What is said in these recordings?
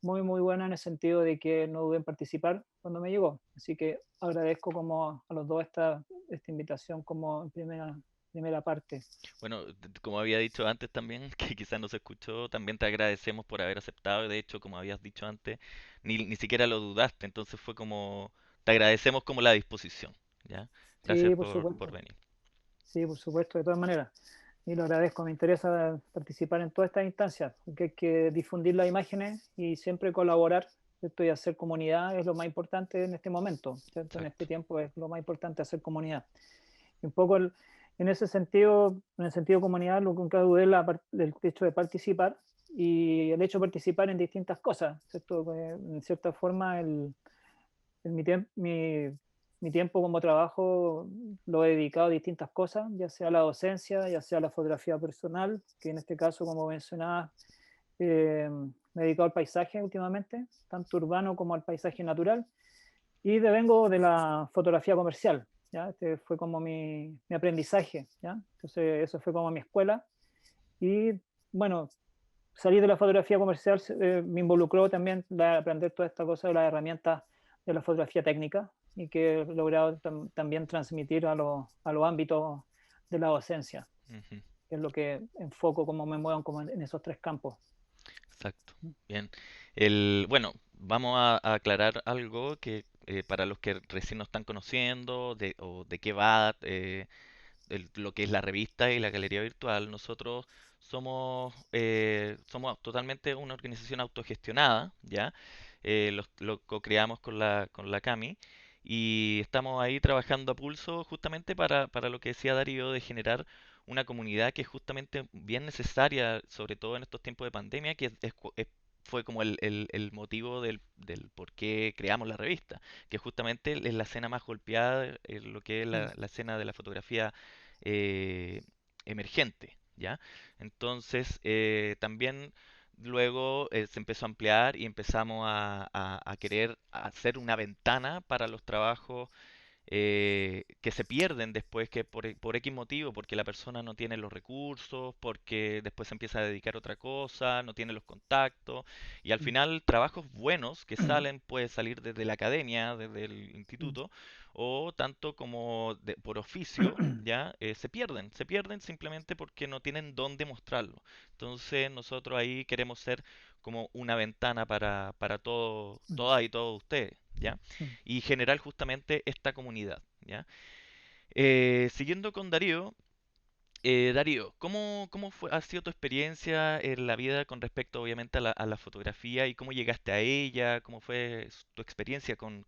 muy, muy buena en el sentido de que no dudé en participar cuando me llegó. Así que agradezco como a los dos esta invitación como en primera parte. Bueno, como había dicho antes también, que quizás no se escuchó, también te agradecemos por haber aceptado. De hecho, como habías dicho antes, ni siquiera lo dudaste. Entonces fue como, te agradecemos como la disposición, ¿ya? Gracias Sí, por por supuesto. venir. Sí, por supuesto, de todas maneras. Y lo agradezco, me interesa participar en todas estas instancias, porque hay que difundir las imágenes y siempre colaborar, ¿cierto? Y hacer comunidad es lo más importante en este momento, ¿cierto? En este Exacto. tiempo es lo más importante hacer comunidad. Y un poco en ese sentido, en el sentido comunidad, lo que nunca dudé del hecho de participar y el hecho de participar en distintas cosas, ¿cierto? En cierta forma, mi tiempo como trabajo lo he dedicado a distintas cosas, ya sea a la docencia, ya sea a la fotografía personal, que en este caso, como mencionaba, me he dedicado al paisaje últimamente, tanto urbano como al paisaje natural, y vengo de la fotografía comercial, ¿ya? Este fue como mi aprendizaje, ¿ya? Entonces, eso fue como mi escuela, y bueno, salir de la fotografía comercial me involucró también aprender toda esta cosa de las herramientas de la fotografía técnica y que he logrado también transmitir a los ámbitos de la docencia, Ujú. que es lo que enfoco, cómo me muevo como en esos tres campos. Exacto. Bien. Bueno, vamos a aclarar algo que para los que recién nos están conociendo, o de qué va lo que es la revista y la galería virtual, nosotros somos totalmente una organización autogestionada, ¿ya? Lo co-creamos con la Cami y estamos ahí trabajando a pulso justamente para lo que decía Darío, de generar una comunidad que es justamente bien necesaria, sobre todo en estos tiempos de pandemia, que fue como el motivo del por qué creamos la revista, que justamente es la escena más golpeada, lo que es Mm. la escena de la fotografía eh, emergente, ¿ya? Entonces, también luego se empezó a ampliar y empezamos a querer hacer una ventana para los trabajos que se pierden después que por X motivo, porque la persona no tiene los recursos, porque después se empieza a dedicar a otra cosa, no tiene los contactos, y al Mm. final trabajos buenos que salen, puede salir desde la academia, desde el Mm. instituto, o tanto como por oficio, ya se pierden simplemente porque no tienen dónde mostrarlo. Entonces nosotros ahí queremos ser como una ventana para Mm. todas y todos ustedes, ¿ya? Mm. Y generar justamente esta comunidad, ¿ya? Siguiendo con Darío, Darío, ¿cómo ha sido tu experiencia en la vida con respecto obviamente a la fotografía y cómo llegaste a ella? ¿Cómo fue tu experiencia con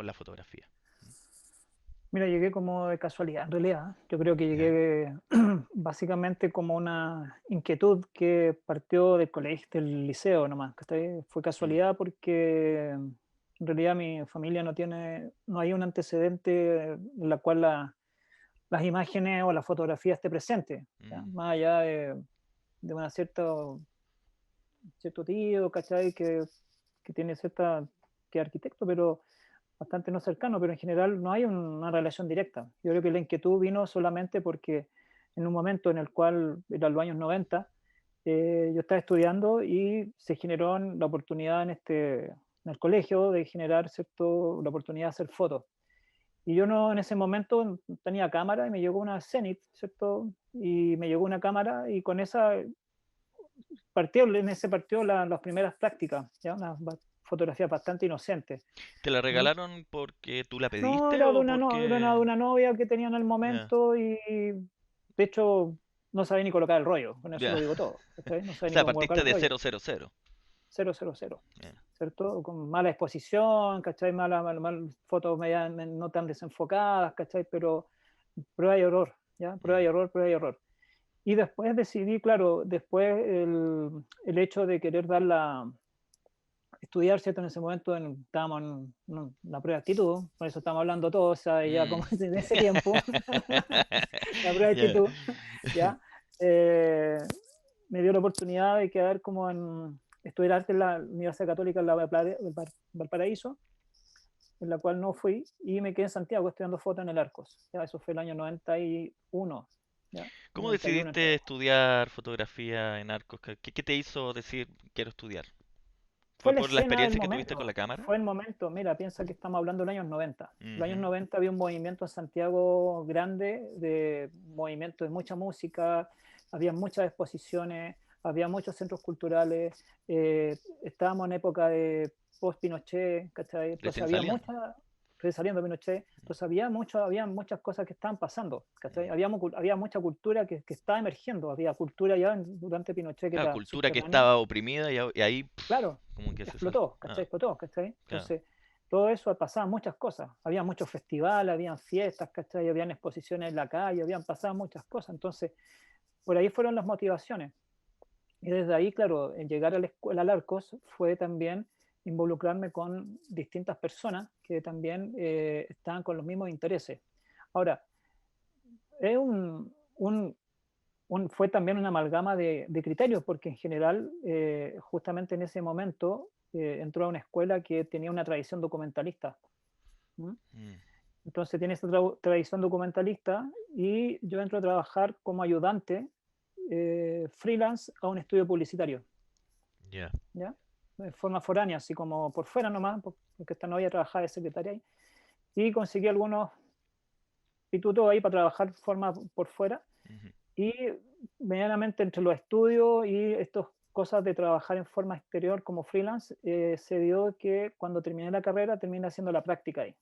la fotografía? Mira, llegué como de casualidad, en realidad. Yo creo que ¿Ya? llegué básicamente como una inquietud que partió del colegio, del liceo nomás. ¿Cachai? Fue Mm, casualidad porque en realidad mi familia no hay un antecedente en la cual las imágenes o la fotografía esté presente, ¿ya? mm, Más allá de una cierto tío, ¿cachai? Que tiene que es arquitecto, pero bastante no cercano, pero en general no hay una relación directa. Yo creo que la inquietud vino solamente porque en un momento en el cual, eran los años 90, yo estaba estudiando y se generó la oportunidad en el colegio de generar la oportunidad de hacer fotos. Y yo no en ese momento no tenía cámara y me llegó una Zenith, ¿cierto? Y me llegó una cámara y con esa en ese partió las primeras prácticas, ¿ya? Unas fotografías bastante inocentes. ¿te la ¿Mm? regalaron porque tú la No, pediste era de o una, no, era de porque... una novia que tenía en el Ya, momento y de hecho no sabía ni colocar el rollo, con eso lo ya. digo todo, ¿cachai? No O sabía ni sea, cómo colocar partiste el de rollo, 000. cero, cero, cero, Ya. ¿cierto? Con mala exposición, ¿cachai? Fotos no tan desenfocadas, ¿cachai? Pero prueba y error, ¿ya? Prueba Mm, y error, prueba y error. Y después decidí, claro, después el hecho de querer estudiar, ¿cierto? En ese momento estábamos en la prueba de actitud, por eso estamos hablando todos, ¿sabes? Ya mm. como en ese tiempo, la prueba de Ya. actitud, ¿ya? Eh, Me dio la oportunidad de quedar como estudiar arte en la Universidad Católica en Valparaíso, en la cual no fui, y me quedé en Santiago estudiando foto en el Arcos. Ya, eso fue el año 91. ¿ya? ¿Cómo 91 decidiste entré. estudiar fotografía en Arcos? ¿Qué te hizo decir quiero estudiar? Fue ¿Fue la por la escena del experiencia que tuviste con momento, la cámara? fue el momento, mira, piensa que estamos hablando de los años 90. En los años Ujú, 90 había un movimiento en Santiago grande, de movimiento de mucha música, había muchas exposiciones, había muchos centros culturales, estábamos en época de post-Pinochet, ¿cachai? Entonces recién había saliendo. mucha, saliendo Pinochet, entonces había muchas cosas que estaban pasando, ¿cachai? Mm. Había mucha cultura que estaba emergiendo, había cultura ya durante Pinochet que Claro, era cultura que subterránea. estaba oprimida y ahí Claro, como que se sale. explotó, ¿cachai? Ah, Explotó, ¿cachai? claro. Entonces, todo eso pasaban muchas cosas. Había muchos festivales, habían fiestas, ¿cachai? Habían exposiciones en la calle, habían pasado muchas cosas. Entonces, por ahí fueron las motivaciones. Y desde ahí, claro, en llegar a la escuela al Arcos fue también involucrarme con distintas personas que también estaban con los mismos intereses. Ahora, es fue también una amalgama de criterios, porque en general, justamente en ese momento, entró a una escuela que tenía una tradición documentalista. ¿Mm? Mm, Entonces tiene esta tradición documentalista y yo entro a trabajar como ayudante freelance a un estudio publicitario, ya. ¿ya? De forma foránea, así como por fuera nomás, porque esta novia trabajaba de secretaria ahí, y conseguí algunos pitutos ahí para trabajar de forma por fuera. Ujú. Y medianamente entre los estudios y estas cosas de trabajar en forma exterior como freelance, se dio que cuando terminé la carrera terminé haciendo la práctica ahí,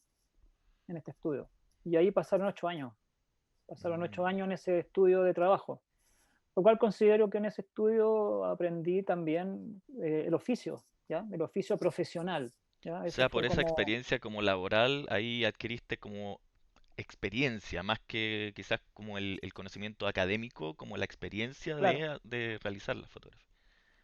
en este estudio. Y ahí pasaron Mm. 8 años en ese estudio de trabajo, lo cual considero que en ese estudio aprendí también el oficio, ¿ya? El oficio profesional, ¿ya? O Eso sea, fue por esa como, experiencia como laboral, ahí adquiriste como experiencia, más que quizás como el conocimiento académico, como la experiencia claro, de realizar la fotografía.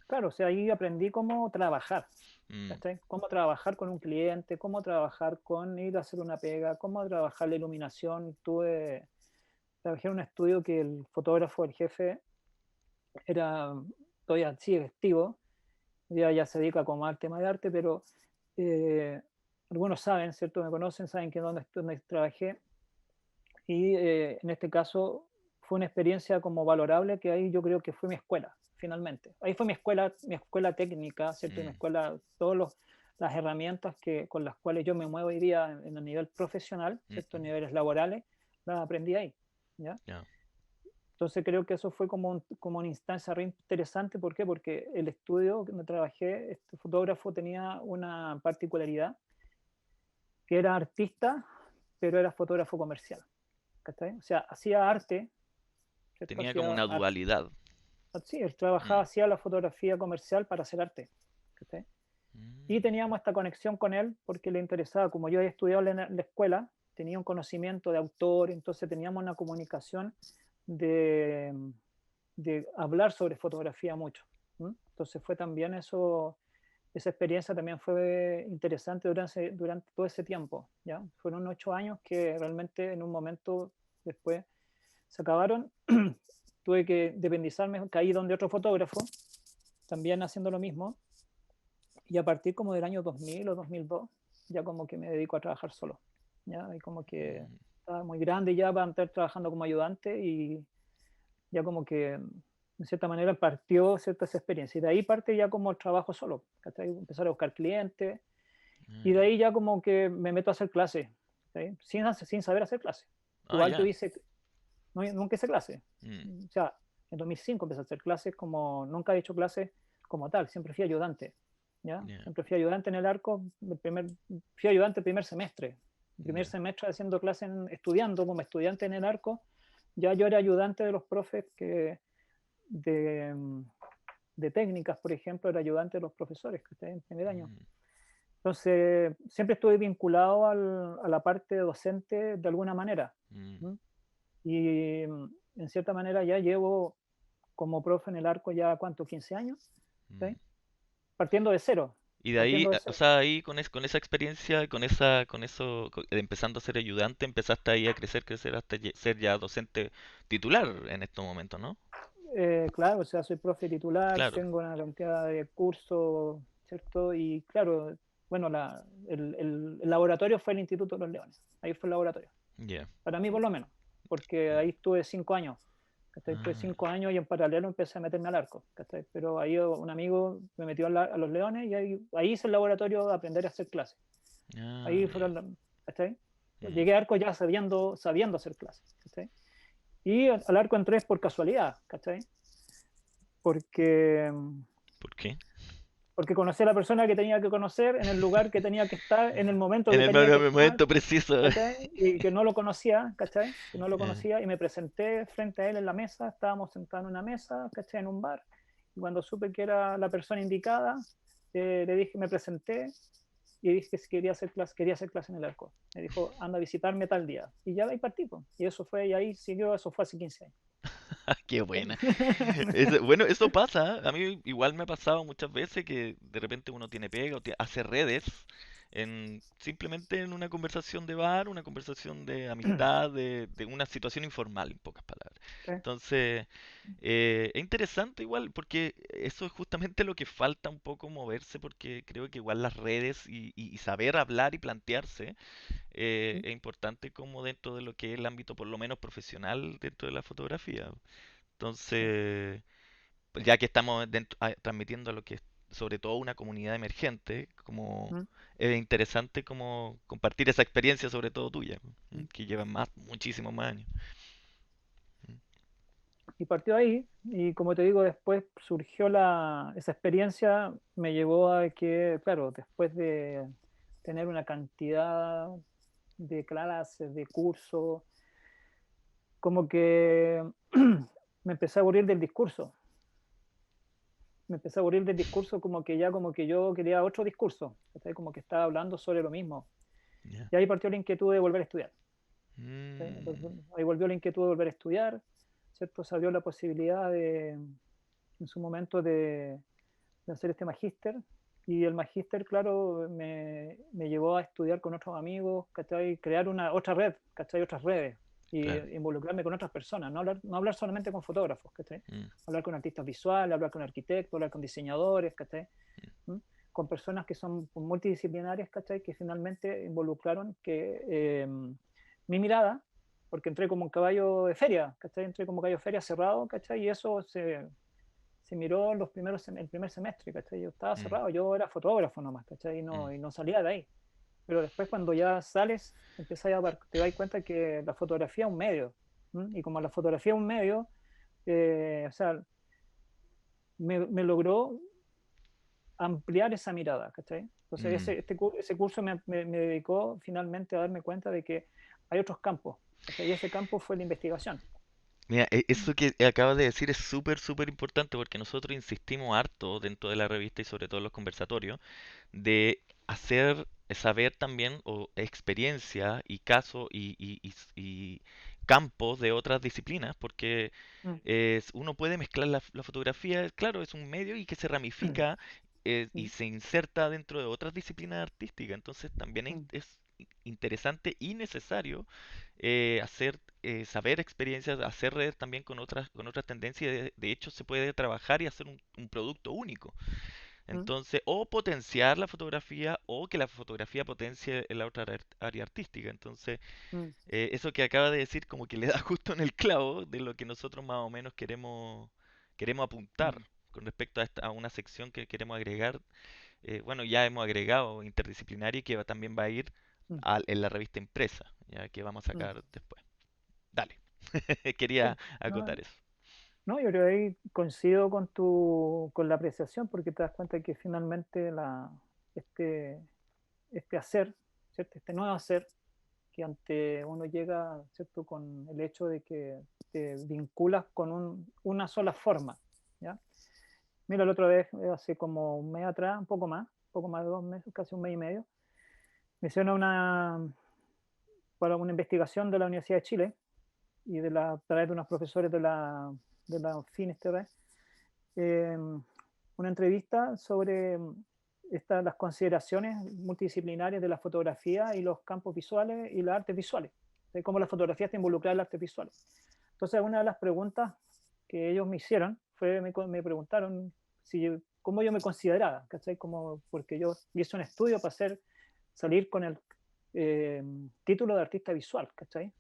claro, o sea, ahí aprendí cómo trabajar, Mm, ¿cachai? Cómo trabajar con un cliente, cómo trabajar con ir a hacer una pega, cómo trabajar la iluminación. Trabajé en un estudio que el fotógrafo, el jefe, era todavía sigue activo, ya se dedica como al tema de arte, pero eh, algunos saben, ¿cierto? Me conocen, saben que donde trabajé, y en este caso fue una experiencia como valorable, que ahí yo creo que fue mi escuela, finalmente. Ahí fue mi escuela técnica, ¿cierto? Y mi mm, escuela, las herramientas con las cuales yo me muevo hoy día en el nivel profesional, ¿cierto? En mm, niveles laborales, las aprendí ahí, ¿ya? ya. Entonces creo que eso fue como una instancia re interesante. ¿Por qué? Porque el estudio donde trabajé, este fotógrafo tenía una particularidad, que era artista, pero era fotógrafo comercial. ¿Cachai? O sea, hacía arte, ¿cierto? Tenía como Hacía una arte. dualidad. Sí, él trabajaba, Mm, hacía la fotografía comercial para hacer arte. ¿Cachai? Y mm, teníamos esta conexión con él porque le interesaba, como yo había estudiado en la escuela, tenía un conocimiento de autor, entonces teníamos una comunicación de, de hablar sobre fotografía mucho. ¿Mm? Entonces fue también eso, esa experiencia también fue interesante durante todo ese tiempo. ¿Ya? Fueron 8 años que realmente en un momento después se acabaron. Tuve que dependizarme, caí donde otro fotógrafo, también haciendo lo mismo, y a partir como del año 2000 o 2002, ya como que me dedico a trabajar solo, ya, y como que mm, estaba muy grande ya para estar trabajando como ayudante, y ya como que de cierta manera partió cierta esa experiencia, y de ahí parte ya como el trabajo solo, ¿cachai? Empezar a buscar clientes, y de mm. ahí ya como que me meto a hacer clases, ¿sí? Sin saber hacer clases. Ah, Igual tú ya. dices, no, nunca hice clase. Mm, O sea, en 2005 empecé a hacer clases, como nunca he hecho clases como tal, siempre fui ayudante. ¿Ya? ya, Siempre fui ayudante en el arco, fui ayudante el primer ya. semestre haciendo clases, estudiando como estudiante en el arco, ya yo era ayudante de los profes de, de técnicas, por ejemplo, era ayudante de los profesores que en primer año. Mm, Entonces, siempre estuve vinculado a la parte docente de alguna manera. mm, ¿Mm? Y en cierta manera ya llevo como profe en el arco ya, ¿cuánto? 15 años, mm. ¿sí? Partiendo de cero, Y de ahí, partiendo de o cero. sea, ahí con esa experiencia, con eso, empezando a ser ayudante, empezaste ahí a crecer hasta ser ya docente titular en estos momentos, ¿no? Claro, o sea, soy profe titular, Claro, tengo una cantidad de cursos, ¿cierto? Y claro, bueno, el laboratorio fue el Instituto de los Leones, ahí fue el laboratorio, ya. para mí por lo menos, porque ahí estuve 5 años. ¿cachai? Tuve Ah, 5 años y en paralelo empecé a meterme al arco, ¿cachai? Pero ahí un amigo me metió a los leones y ahí hice el laboratorio de aprender a hacer clases. ah, Ahí ya. fueron, ¿cachai? Mm. Llegué a arco ya sabiendo hacer clases, ¿cachai? Y al arco entré por casualidad, ¿cachai? Porque, ¿Por qué? porque conocí a la persona que tenía que conocer en el lugar que tenía que estar, en el momento En que el tenía que estar, momento preciso. ¿cachai? Y que no lo conocía, ¿cachai? Que no lo Ya. conocía y me presenté frente a él en la mesa, estábamos sentados en una mesa, ¿cachai? En un bar, y cuando supe que era la persona indicada, le dije, me presenté y dije que si quería hacer clase en el arco. Me dijo, anda a visitarme tal día. Y ya de ahí partí, pues. Y eso fue, y ahí siguió, eso fue hace 15 años. Qué buena. Bueno, eso pasa. A mí igual me ha pasado muchas veces que de repente uno tiene pega o hace redes simplemente en una conversación de bar, una conversación de amistad, de una situación informal, en pocas palabras. Sí. Entonces, es interesante igual, porque eso es justamente lo que falta un poco moverse, porque creo que igual las redes y saber hablar y plantearse es importante como dentro de lo que es el ámbito por lo menos profesional dentro de la fotografía. Sí. Entonces, pues ya que estamos transmitiendo lo que es sobre todo una comunidad emergente, como Mm, es interesante como compartir esa experiencia sobre todo tuya, mm. que lleva muchísimos más años. Y partió ahí, y como te digo, después surgió esa experiencia, me llevó a que, claro, después de tener una cantidad de clases, de cursos, como que me empecé a aburrir del discurso. Me empecé a aburrir del discurso como que ya como que yo quería otro discurso, ¿cachai? Como que estaba hablando sobre lo mismo. Ya. Y ahí partió la inquietud de volver a estudiar. ¿Sí? Mm, Entonces, ahí volvió la inquietud de volver a estudiar, ¿cierto? Se abrió la posibilidad en su momento de hacer este magíster. Y el magíster, claro, me llevó a estudiar con otros amigos, ¿cachai? Crear otra red, ¿cachai? Otras redes. Y claro. involucrarme con otras personas, no hablar solamente con fotógrafos, ¿cachai? Mm, Hablar con artistas visuales, hablar con arquitectos, hablar con diseñadores, ¿cachai? mm, ¿Mm? Con personas que son multidisciplinarias, ¿cachai? Que finalmente involucraron que mi mirada, porque entré como un caballo de feria, ¿cachai? Entré como caballo de feria cerrado, ¿cachai? Y eso se miró en el primer semestre, ¿cachai? Yo estaba mm, cerrado, yo era fotógrafo nomás, ¿cachai? mm, Y no salía de ahí. Pero después cuando ya sales, te das cuenta que la fotografía es un medio. ¿Mm? Y como la fotografía es un medio, o sea, me logró ampliar esa mirada, ¿cachai? Entonces mm. ese curso me dedicó finalmente a darme cuenta de que hay otros campos, ¿cachai? Y ese campo fue la investigación. Mira, eso que acabas de decir es súper, súper importante porque nosotros insistimos harto dentro de la revista y sobre todo en los conversatorios de hacer saber también o experiencia y casos y campos de otras disciplinas, porque Mm, uno puede mezclar la fotografía, claro, es un medio y que se mm, ramifica y mm, se inserta dentro de otras disciplinas artísticas, entonces también mm, es interesante y necesario saber experiencias, hacer redes también con otras tendencias, de hecho se puede trabajar y hacer un producto único. mm, Entonces, o potenciar la fotografía o que la fotografía potencie la otra área artística. Entonces, mm, eso que acaba de decir como que le da justo en el clavo de lo que nosotros más o menos queremos apuntar mm, con respecto a una sección que queremos agregar. Bueno, ya hemos agregado interdisciplinaria y que también va a ir mm, en la revista impresa, ya que vamos a mm. sacar después. Dale, Sí, quería no, acotar eso. no, yo creo que ahí coincido con la apreciación porque te das cuenta que finalmente este, este hacer, ¿cierto? Este nuevo hacer, que ante uno llega, ¿cierto? Con el hecho de que te vinculas con una sola forma, ¿ya? Mira, la otra vez, hace como un mes atrás, un poco más de 2 meses, casi un mes y medio, me hicieron para una investigación de la Universidad de Chile y a través de unos profesores de la FINSTR, eh, una entrevista sobre las consideraciones multidisciplinarias de la fotografía y los campos visuales y las artes visuales, de cómo la fotografía está involucrada en las artes visuales. Entonces, una de las preguntas que ellos me hicieron me preguntaron cómo yo me consideraba, ¿cachai? Porque yo hice un estudio para salir con el título de artista visual, ¿cachai?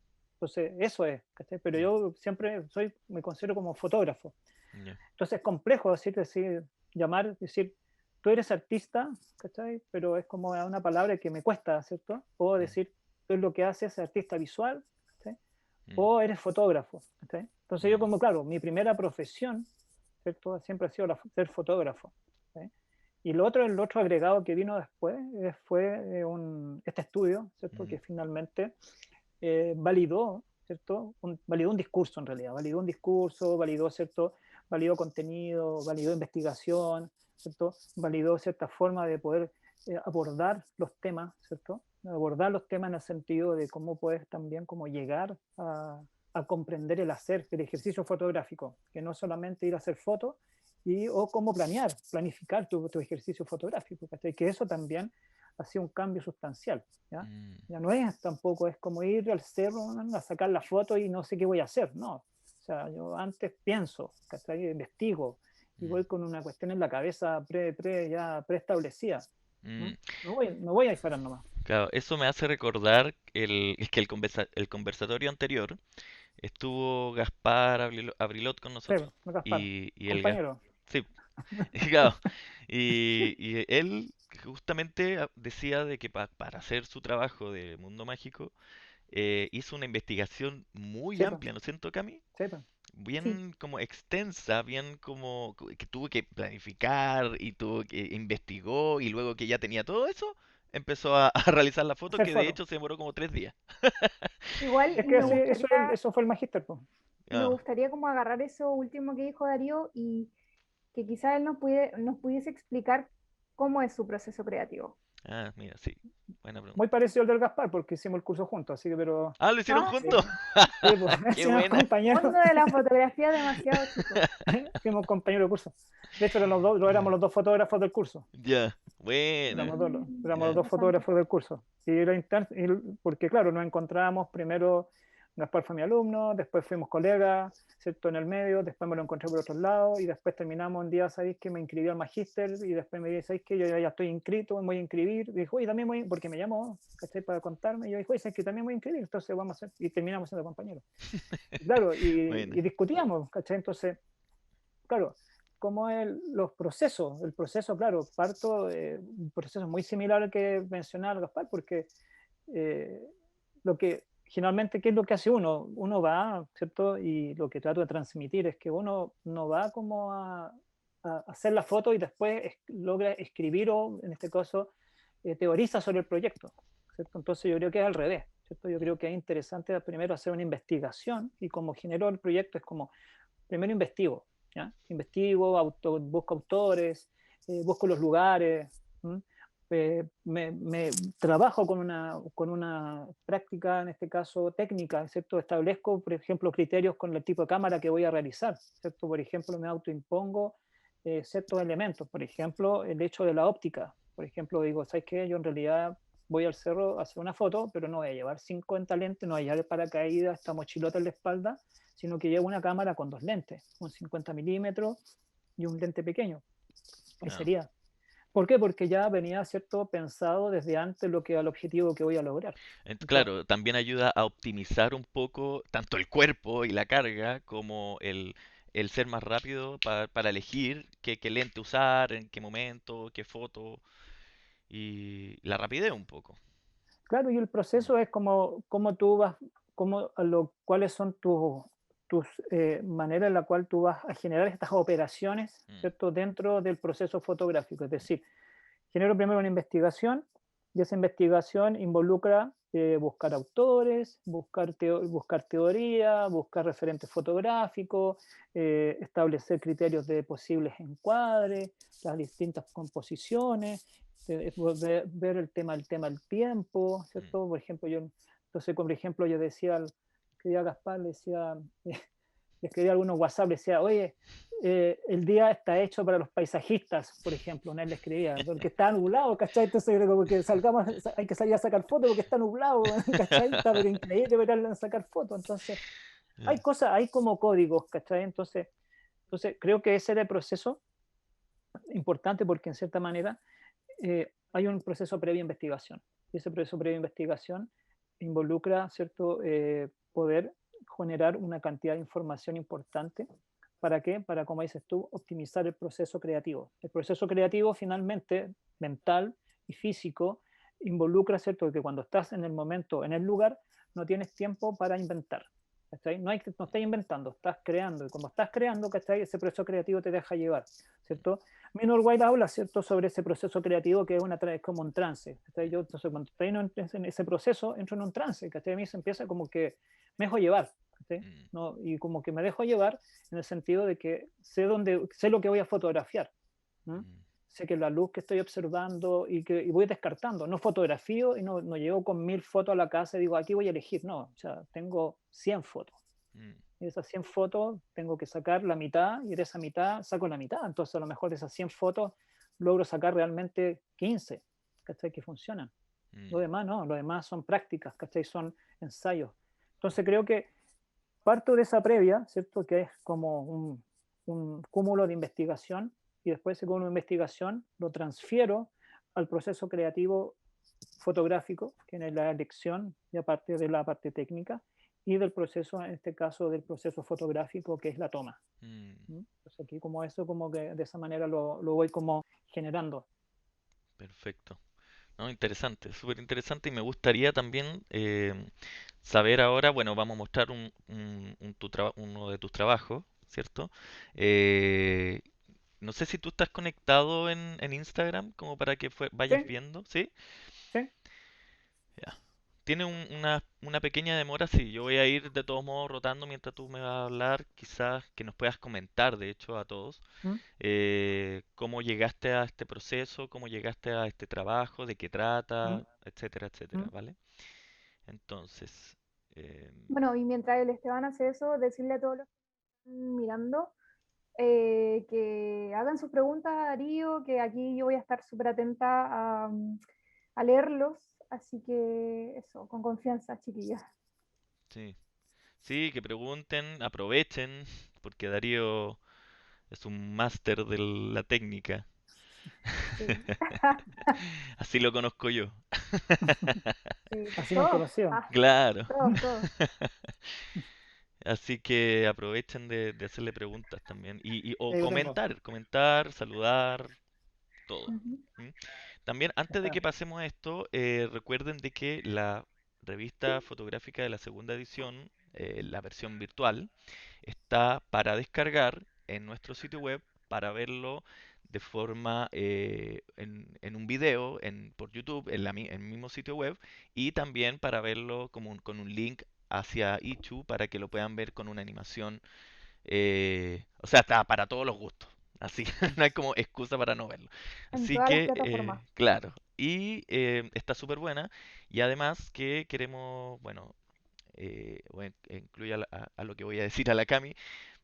Entonces, eso es, ¿cachai? Pero mm, yo siempre me considero como fotógrafo. ya, Entonces es complejo llamar, decir, tú eres artista, ¿cachai? Pero es como una palabra que me cuesta, ¿cierto? O mm, decir, tú es lo que haces, artista visual, ¿cachai? mm, O eres fotógrafo, ¿cachai? Entonces yo mm, como, claro, mi primera profesión, ¿cierto? Siempre ha sido ser fotógrafo, ¿cachai? Y el otro agregado que vino después fue este estudio, ¿cierto? mm, Que finalmente validó, ¿cierto? Validó un discurso en realidad, validó un discurso, validó, ¿cierto? Validó contenido, validó investigación, ¿cierto? Validó cierta forma de poder abordar los temas, ¿cierto? Abordar los temas en el sentido de cómo puedes también como llegar a comprender el hacer, el ejercicio fotográfico, que no solamente ir a hacer fotos, o cómo planificar tu ejercicio fotográfico, ¿cachai? Que eso también ha sido un cambio sustancial, ¿ya? mm, Ya no es tampoco, es como ir al cerro a sacar la foto y no sé qué voy a hacer, no. O sea, yo antes pienso, ¿cachai? Investigo y mm, voy con una cuestión en la cabeza ya preestablecida. mm. ¿No? No voy a disparar nomás. Claro, eso me hace recordar es que el conversatorio anterior estuvo Gaspar Abrilot con Sí, nosotros. Gaspar, Y el compañero. sí, claro. Y él justamente decía de que para hacer su trabajo de Mundo Mágico hizo una investigación muy Sepa, amplia, ¿no es cierto, Cami? sepa. Sí, Bien como extensa, bien como que tuvo que planificar y tuvo que investigó y luego que ya tenía todo eso, empezó a realizar la foto Hacer que de fotos. hecho se demoró como 3 días. igual Es que así, eso fue el magíster, pues. me Ah, gustaría como agarrar eso último que dijo Darío y que quizá él nos pudiese explicar cómo es su proceso creativo. mira, sí, buena Muy pregunta. parecido al del Gaspar, porque hicimos el curso juntos, así que, pero Ah, lo hicieron Ah, juntos. sí. sí, pues, Qué hicimos buena. compañeros, Mundo de la fotografía demasiado chico. fuimos compañeros de curso. De hecho, éramos los dos fotógrafos del curso. Ya, buena. Éramos los Ya. dos Interesante. fotógrafos del curso. Porque claro, nos encontrábamos primero, Gaspar fue mi alumno, después fuimos colegas, ¿cierto? En el medio, después me lo encontré por otro lado y después terminamos un día, ¿sabéis que me inscribí al magíster? Y después me dice, ¿sabéis que yo ya estoy inscrito, me voy a inscribir? Y dijo, oye, también porque me llamó, ¿cachai? Para contarme. Y yo dije, oye, ¿sabéis que también voy a inscribir? Entonces vamos a hacer, y terminamos siendo compañeros. Y claro, Buena. y discutíamos, ¿cachai? Entonces, claro, como los procesos, el proceso, claro, parto de un proceso muy similar al que mencionaba Gaspar, porque eh, lo que generalmente, ¿qué es lo que hace uno? Uno va, ¿cierto? Y lo que trato de transmitir es que uno no va como a hacer la foto y después logra escribir o, en este caso, teoriza sobre el proyecto, ¿cierto? Entonces yo creo que es al revés, ¿cierto? Yo creo que es interesante primero hacer una investigación y como generó el proyecto es como primero investigo, ¿ya? Investigo, busco autores, busco los lugares, me trabajo con una práctica, en este caso técnica, ¿cierto? Establezco, por ejemplo, criterios con el tipo de cámara que voy a realizar, ¿cierto? Por ejemplo, me autoimpongo ciertos elementos, por ejemplo, el hecho de la óptica. Por ejemplo, digo, ¿sabes qué? Yo en realidad voy al cerro a hacer una foto, pero no voy a llevar 50 lentes, no voy a llevar el paracaídas, esta mochilota en la espalda, sino que llevo una cámara con dos lentes, un 50 milímetros y un lente pequeño. Y Ah. sería. ¿Por qué? Porque ya venía, ¿cierto?, pensado desde antes lo que al objetivo que voy a lograr. Entonces, Claro, también ayuda a optimizar un poco tanto el cuerpo y la carga como el ser más rápido para elegir qué lente usar, en qué momento, qué foto y la rapidez un poco. claro, y el Mm, proceso es como tú vas, cuáles son tus maneras en la cual tú vas a generar estas operaciones, mm, ¿cierto?, dentro del proceso fotográfico. Es decir, genero primero una investigación y esa investigación involucra buscar autores, buscar teoría, buscar referentes fotográficos, establecer criterios de posibles encuadres, las distintas composiciones, ver el tema del tiempo, mm. ¿cierto? Por ejemplo, entonces, por ejemplo, yo decía, escribía a Gaspar, le decía, le escribía a algunos WhatsApp, le decía, oye, el día está hecho para los paisajistas, por ejemplo, una vez le escribía, porque está nublado, ¿cachai? Entonces, como que hay que salir a sacar fotos porque está nublado, ¿cachai? Está pero increíble ver a sacar fotos. Entonces, Ya. hay como códigos, ¿cachai? Entonces, creo que ese era el proceso importante porque en cierta manera hay un proceso previo investigación. Y ese proceso previo investigación involucra, ¿cierto? poder generar una cantidad de información importante. ¿Para qué? Para, como dices tú, optimizar el proceso creativo. El proceso creativo finalmente, mental y físico, involucra, ¿cierto?, que cuando estás en el momento, en el lugar, no tienes tiempo para inventar. ¿Cachai? No estás inventando, estás creando. Y como estás creando, ¿cachai? Ese proceso creativo te deja llevar, ¿cierto? Minor White habla, ¿cierto?, sobre ese proceso creativo que es como un trance. ¿Cachai? Yo, entonces, cuando estoy en ese proceso, entro en un trance. ¿Cachai? A mí se empieza como que me dejo llevar. ¿Cachai? Mm, ¿No? Y como que me dejo llevar en el sentido de que sé lo que voy a fotografiar. ¿No? mm, Sé que la luz que estoy observando y voy descartando. No fotografío y no llego con 1000 fotos a la casa y digo, aquí voy a elegir. No, o sea, tengo 100 fotos. mm, Y de esas 100 fotos tengo que sacar la mitad y de esa mitad saco la mitad. Entonces a lo mejor de esas 100 fotos logro sacar realmente 15, ¿cachai? Que funcionan. mm, Lo demás no, lo demás son prácticas, ¿cachai? Son ensayos. Entonces creo que parto de esa previa, ¿cierto? Que es como un cúmulo de investigación y después ese cúmulo de investigación lo transfiero al proceso creativo fotográfico, que es la elección y aparte de la parte técnica, y del proceso, en este caso, del proceso fotográfico, que es la toma. mm. Entonces aquí como eso, como que de esa manera lo voy como generando. Perfecto. No, interesante, súper interesante y me gustaría también saber ahora, bueno, vamos a mostrar uno de tus trabajos, ¿cierto? Eh, no sé si tú estás conectado en Instagram como para que vayas Sí, viendo, ¿sí? sí, Ya. Tiene una pequeña demora, sí. Yo voy a ir de todos modos rotando mientras tú me vas a hablar. Quizás que nos puedas comentar, de hecho, a todos, ¿Mm? cómo llegaste a este proceso, cómo llegaste a este trabajo, de qué trata, ¿Mm? etcétera, etcétera, ¿Mm? ¿vale? Entonces, Bueno, y mientras el Esteban hace eso, decirle a todos los que están mirando que hagan sus preguntas a Darío, que aquí yo voy a estar súper atenta a leerlos. Así que eso, con confianza, chiquillos. sí. Sí, que pregunten, aprovechen, porque Darío es un máster de la técnica. Sí, Así lo conozco yo. sí, Así me han todos, conocido. Claro. todos, todos. Así que aprovechen de hacerle preguntas también. O Yo tengo, comentar, saludar, todo. Ujú. ¿M? También, ya antes de está. que pasemos a esto, recuerden de que la revista fotográfica de la segunda edición, la versión virtual, está para descargar en nuestro sitio web para verlo de forma en un video por YouTube en el mismo sitio web y también para verlo con un link hacia Ichu para que lo puedan ver con una animación. O sea, está para todos los gustos. Así, no hay como excusa para no verlo. En Así todas las que, plataformas. claro. Y está súper buena. Y además que queremos, bueno, incluye a lo que voy a decir a la Cami,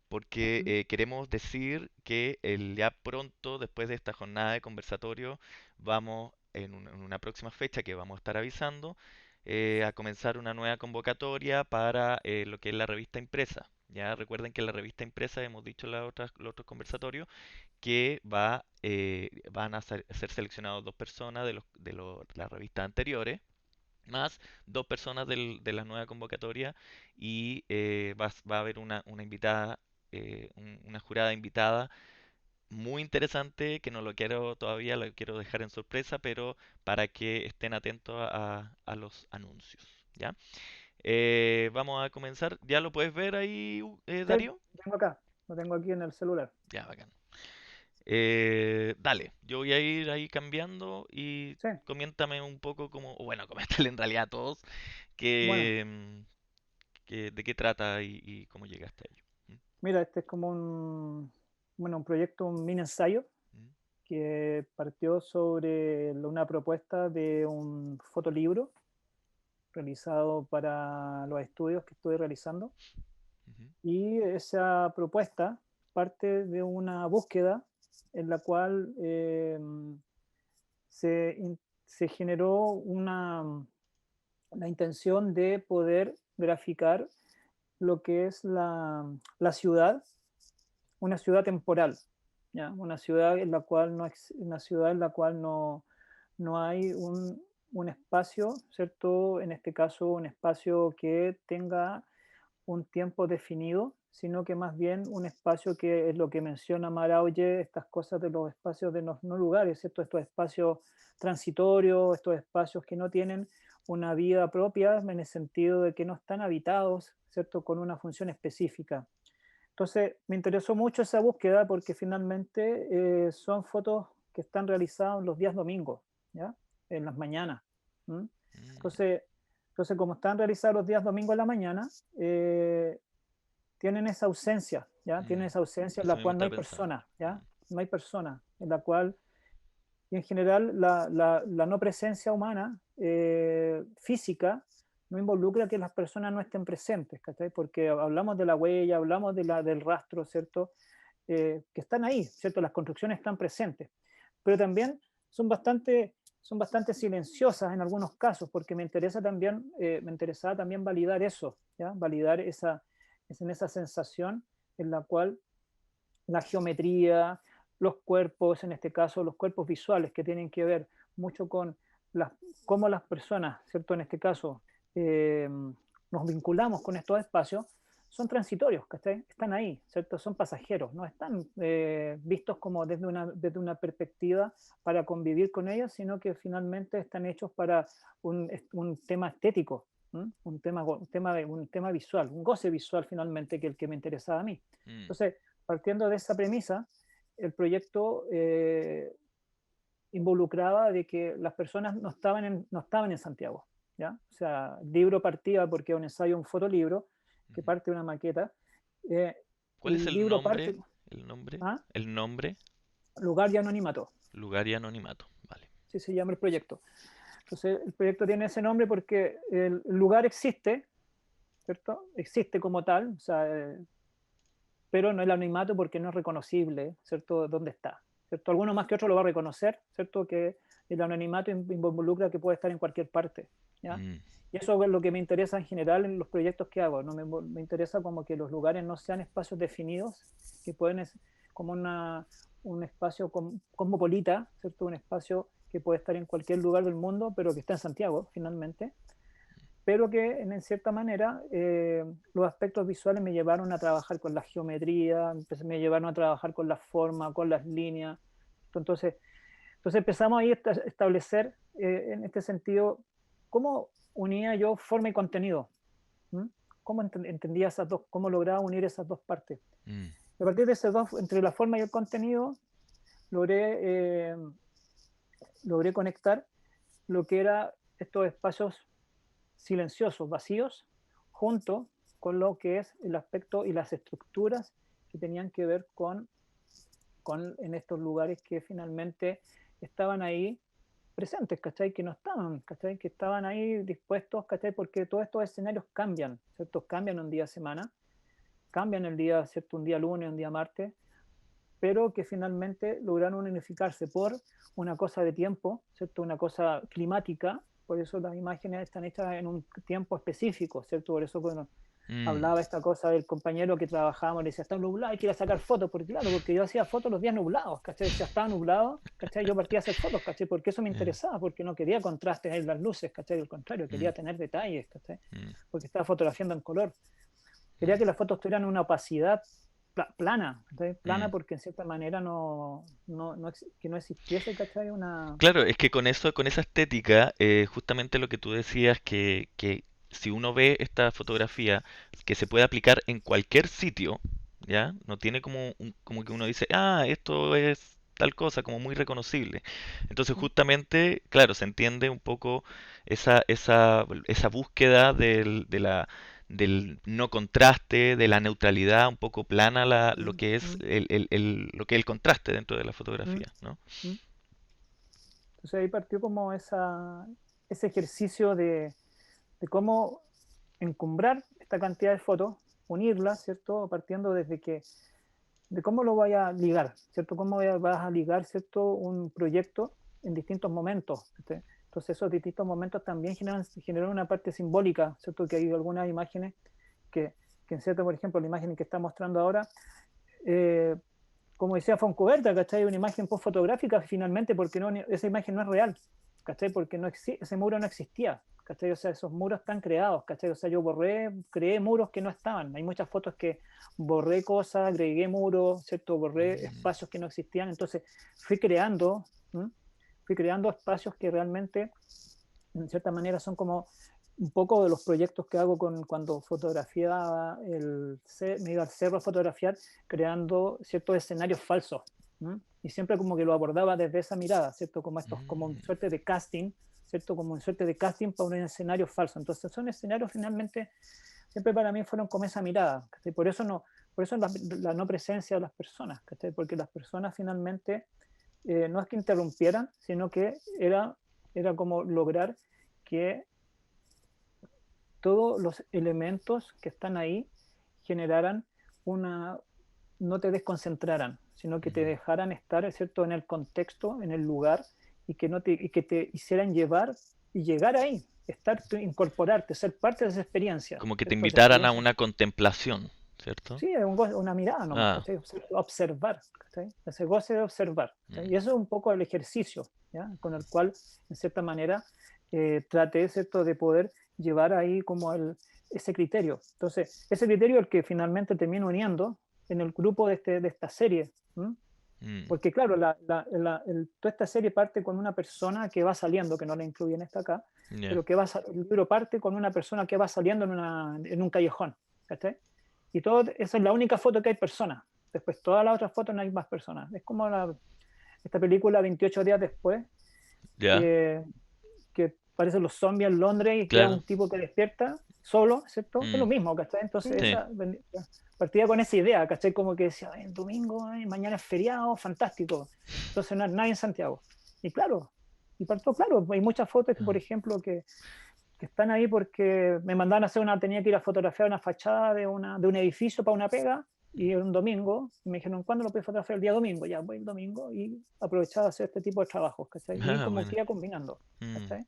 porque Ujú. queremos decir que ya pronto, después de esta jornada de conversatorio, vamos en una próxima fecha que vamos a estar avisando, a comenzar una nueva convocatoria para lo que es la revista impresa. Ya recuerden que la revista impresa, hemos dicho en los otros conversatorios, que van a ser seleccionados dos personas de las revistas anteriores más dos personas de la nueva convocatoria y va a haber una invitada, una jurada invitada muy interesante que no lo quiero todavía, lo quiero dejar en sorpresa, pero para que estén atentos a los anuncios, ¿ya? Vamos a comenzar. ¿Ya lo puedes ver ahí, Sí, Darío? lo tengo acá, lo tengo aquí en el celular. Ya, bacán. Dale, yo voy a ir ahí cambiando y Sí, coméntame un poco como, o bueno, coméntale en realidad a todos bueno, que, de qué trata y cómo llegaste a ello. mira, este es como un proyecto, un mini ensayo ¿Mm? que partió sobre una propuesta de un fotolibro realizado para los estudios que estoy realizando. Ujú, Y esa propuesta parte de una búsqueda en la cual se, se generó la intención de poder graficar lo que es la ciudad, una ciudad temporal, ¿ya? Una ciudad en la cual una ciudad en la cual no hay un espacio, ¿cierto? En este caso, un espacio que tenga un tiempo definido, sino que más bien un espacio que es lo que menciona Maraulle, estas cosas de los espacios de los no lugares, ¿cierto? Estos espacios transitorios, estos espacios que no tienen una vida propia en el sentido de que no están habitados, ¿cierto? Con una función específica. Entonces, me interesó mucho esa búsqueda porque finalmente son fotos que están realizadas los días domingos, ¿ya? En las mañanas. ¿M? Entonces, como están realizados los días domingos en la mañana, tienen esa ausencia, ¿ya? Tienen esa ausencia en Eso la mismo cual no estaba hay pensando. persona, ¿ya? No hay persona, en la cual, y en general, la no presencia humana física no involucra que las personas no estén presentes, ¿cachai? Porque hablamos de la huella, hablamos del rastro, ¿cierto? Que están ahí, ¿cierto? Las construcciones están presentes, pero también son bastante silenciosas en algunos casos, porque me interesaba también validar eso, ¿ya? Validar esa sensación en la cual la geometría, los cuerpos, en este caso los cuerpos visuales que tienen que ver mucho con las, cómo las personas, ¿cierto? En este caso, nos vinculamos con estos espacios, son transitorios, ¿cachai? Están ahí, ¿cierto? Son pasajeros, no están vistos como desde una perspectiva para convivir con ellos, sino que finalmente están hechos para un tema estético, un tema visual, un goce visual finalmente, que el que me interesaba a mí. Entonces, partiendo de esa premisa, el proyecto involucraba de que las personas no estaban en Santiago, ¿ya? O sea, el libro partía porque es un ensayo, un fotolibro, que parte de una maqueta. ¿Cuál es El el libro nombre? parte, ¿El nombre? ¿ah? ¿El nombre? Lugar y anonimato, Lugar y anonimato. Vale. así se llama el proyecto. Entonces, el proyecto tiene ese nombre porque el lugar existe, ¿cierto? Existe como tal, o sea, pero no el anonimato porque no es reconocible, ¿cierto? ¿Dónde está? ¿Cierto? Alguno más que otro lo va a reconocer, ¿cierto? Que el anonimato involucra que puede estar en cualquier parte, ¿ya? Y eso es lo que me interesa en general en los proyectos que hago, ¿no? Me interesa como que los lugares no sean espacios definidos, que pueden ser como un espacio cosmopolita, ¿cierto? Un espacio que puede estar en cualquier lugar del mundo, pero que está en Santiago, finalmente, pero que en cierta manera los aspectos visuales me llevaron a trabajar con la geometría, me llevaron a trabajar con la forma, con las líneas. Entonces, empezamos ahí a establecer en este sentido cómo unía yo forma y contenido. ¿Mm? ¿Cómo entendía esas dos, cómo lograba unir esas dos partes? A partir de esas dos, entre la forma y el contenido, logré, logré conectar lo que era estos espacios silenciosos, vacíos, junto con lo que es el aspecto y las estructuras que tenían que ver con en estos lugares que finalmente estaban ahí presentes, ¿cachai? Que no estaban, ¿cachai? Que estaban ahí dispuestos, ¿cachai? Porque todos estos escenarios cambian, ¿cierto? Cambian un día a semana, cambian el día, ¿cierto? Un día lunes, un día martes, pero que finalmente lograron unificarse por una cosa de tiempo, ¿cierto? Una cosa climática, por eso las imágenes están hechas en un tiempo específico, ¿cierto? Por eso cuando hablaba esta cosa del compañero que trabajábamos, le decía, está nublado, hay que ir a sacar fotos, porque claro, porque yo hacía fotos los días nublados, ¿cachai? Ya estaba nublado, ¿cachai? Yo partía a hacer fotos, ¿cachai? Porque eso me interesaba, porque no quería contrastes en las luces, ¿cachai? Al contrario, quería tener detalles, ¿cachai? Porque estaba fotografiando en color. Quería que las fotos tuvieran una opacidad plana, ¿cachai? Plana porque en cierta manera que no existiese, ¿cachai? Claro, es que con eso, con esa estética, justamente lo que tú decías, que si uno ve esta fotografía, que se puede aplicar en cualquier sitio, ¿ya? No tiene como que uno dice, ah, esto es tal cosa, como muy reconocible. Entonces, justamente, claro, se entiende un poco esa búsqueda del no contraste, de la neutralidad, un poco plana lo que es lo que es el contraste dentro de la Mm, fotografía, ¿no? mm. Entonces ahí partió como ese ejercicio de cómo encumbrar esta cantidad de fotos, unirlas, ¿cierto? Partiendo de cómo lo vaya a ligar, ¿cierto? Cómo vas a ligar, ¿cierto? Un proyecto en distintos momentos, ¿cierto? Entonces esos distintos momentos también generan una parte simbólica, ¿cierto? Que hay algunas imágenes que en cierto, por ejemplo, la imagen que está mostrando ahora, eh, como decía Foncoberta, ¿cachai? Una imagen post-fotográfica finalmente, porque esa imagen no es real, ¿cachai? Porque ese muro no existía, ¿cachai? O sea, esos muros están creados, ¿cachai? O sea, yo creé muros que no estaban. Hay muchas fotos que borré cosas, agregué muros, ¿cierto? Borré espacios que no existían. Entonces, fui creando, ¿m? Fui creando espacios que realmente, en cierta manera, son como un poco de los proyectos que hago cuando fotografiaba, me iba al cerro a fotografiar, creando ciertos escenarios falsos. Y siempre como que lo abordaba desde esa mirada, ¿cierto? Como estos, como una suerte de casting, ¿cierto? Como una suerte de casting para un escenario falso. Entonces son escenarios finalmente, siempre para mí fueron como esa mirada, ¿cachai? Por eso la no presencia de las personas, ¿cachai? Porque las personas finalmente no es que interrumpieran, sino que era como lograr que todos los elementos que están ahí generaran no te desconcentraran, sino que te dejaran estar, ¿cierto?, en el contexto, en el lugar, y que te hicieran llevar y llegar ahí, incorporarte, ser parte de esa experiencia. Como que te ¿Cierto? Esa invitaran a experiencia. una contemplación, ¿cierto? Sí, es una mirada nomás, Ah, ¿cachai? Observar, ¿cachai? Ese goce de observar, ¿cachai? Y eso es un poco el ejercicio, ¿ya? Con el cual, en cierta manera, traté, ¿cierto?, de poder llevar ahí como ese criterio. Entonces, ese criterio es el que finalmente termino uniendo en el grupo de esta serie. Porque claro, toda esta serie parte con una persona que va saliendo, que no la incluyen esta acá, ya. pero el libro parte con una persona que va saliendo en un callejón, ¿cachai? Y esa es la única foto que hay personas. Después, todas las otras fotos no hay más personas. Es como esta película 28 días después, Ya, que aparecen los zombies en Londres y queda claro. un tipo que despierta solo, ¿cierto? Es lo Mm, mismo, ¿cachai? Entonces, sí. partía con esa idea, ¿cachai? Como que decía, "Ay, domingo, mañana es feriado, fantástico. Entonces, no hay nadie en Santiago. Y claro, y partió, claro, hay muchas fotos que, por ejemplo, que están ahí porque me mandaban a hacer tenía que ir a fotografiar una fachada de un edificio para una pega, y era un domingo, y me dijeron, ¿cuándo lo puedes fotografiar? El día domingo, ya voy el domingo, y aprovechaba de hacer este tipo de trabajos, ¿cachai? Y Ah, como bueno. que iba combinando, Mm. ¿cachai?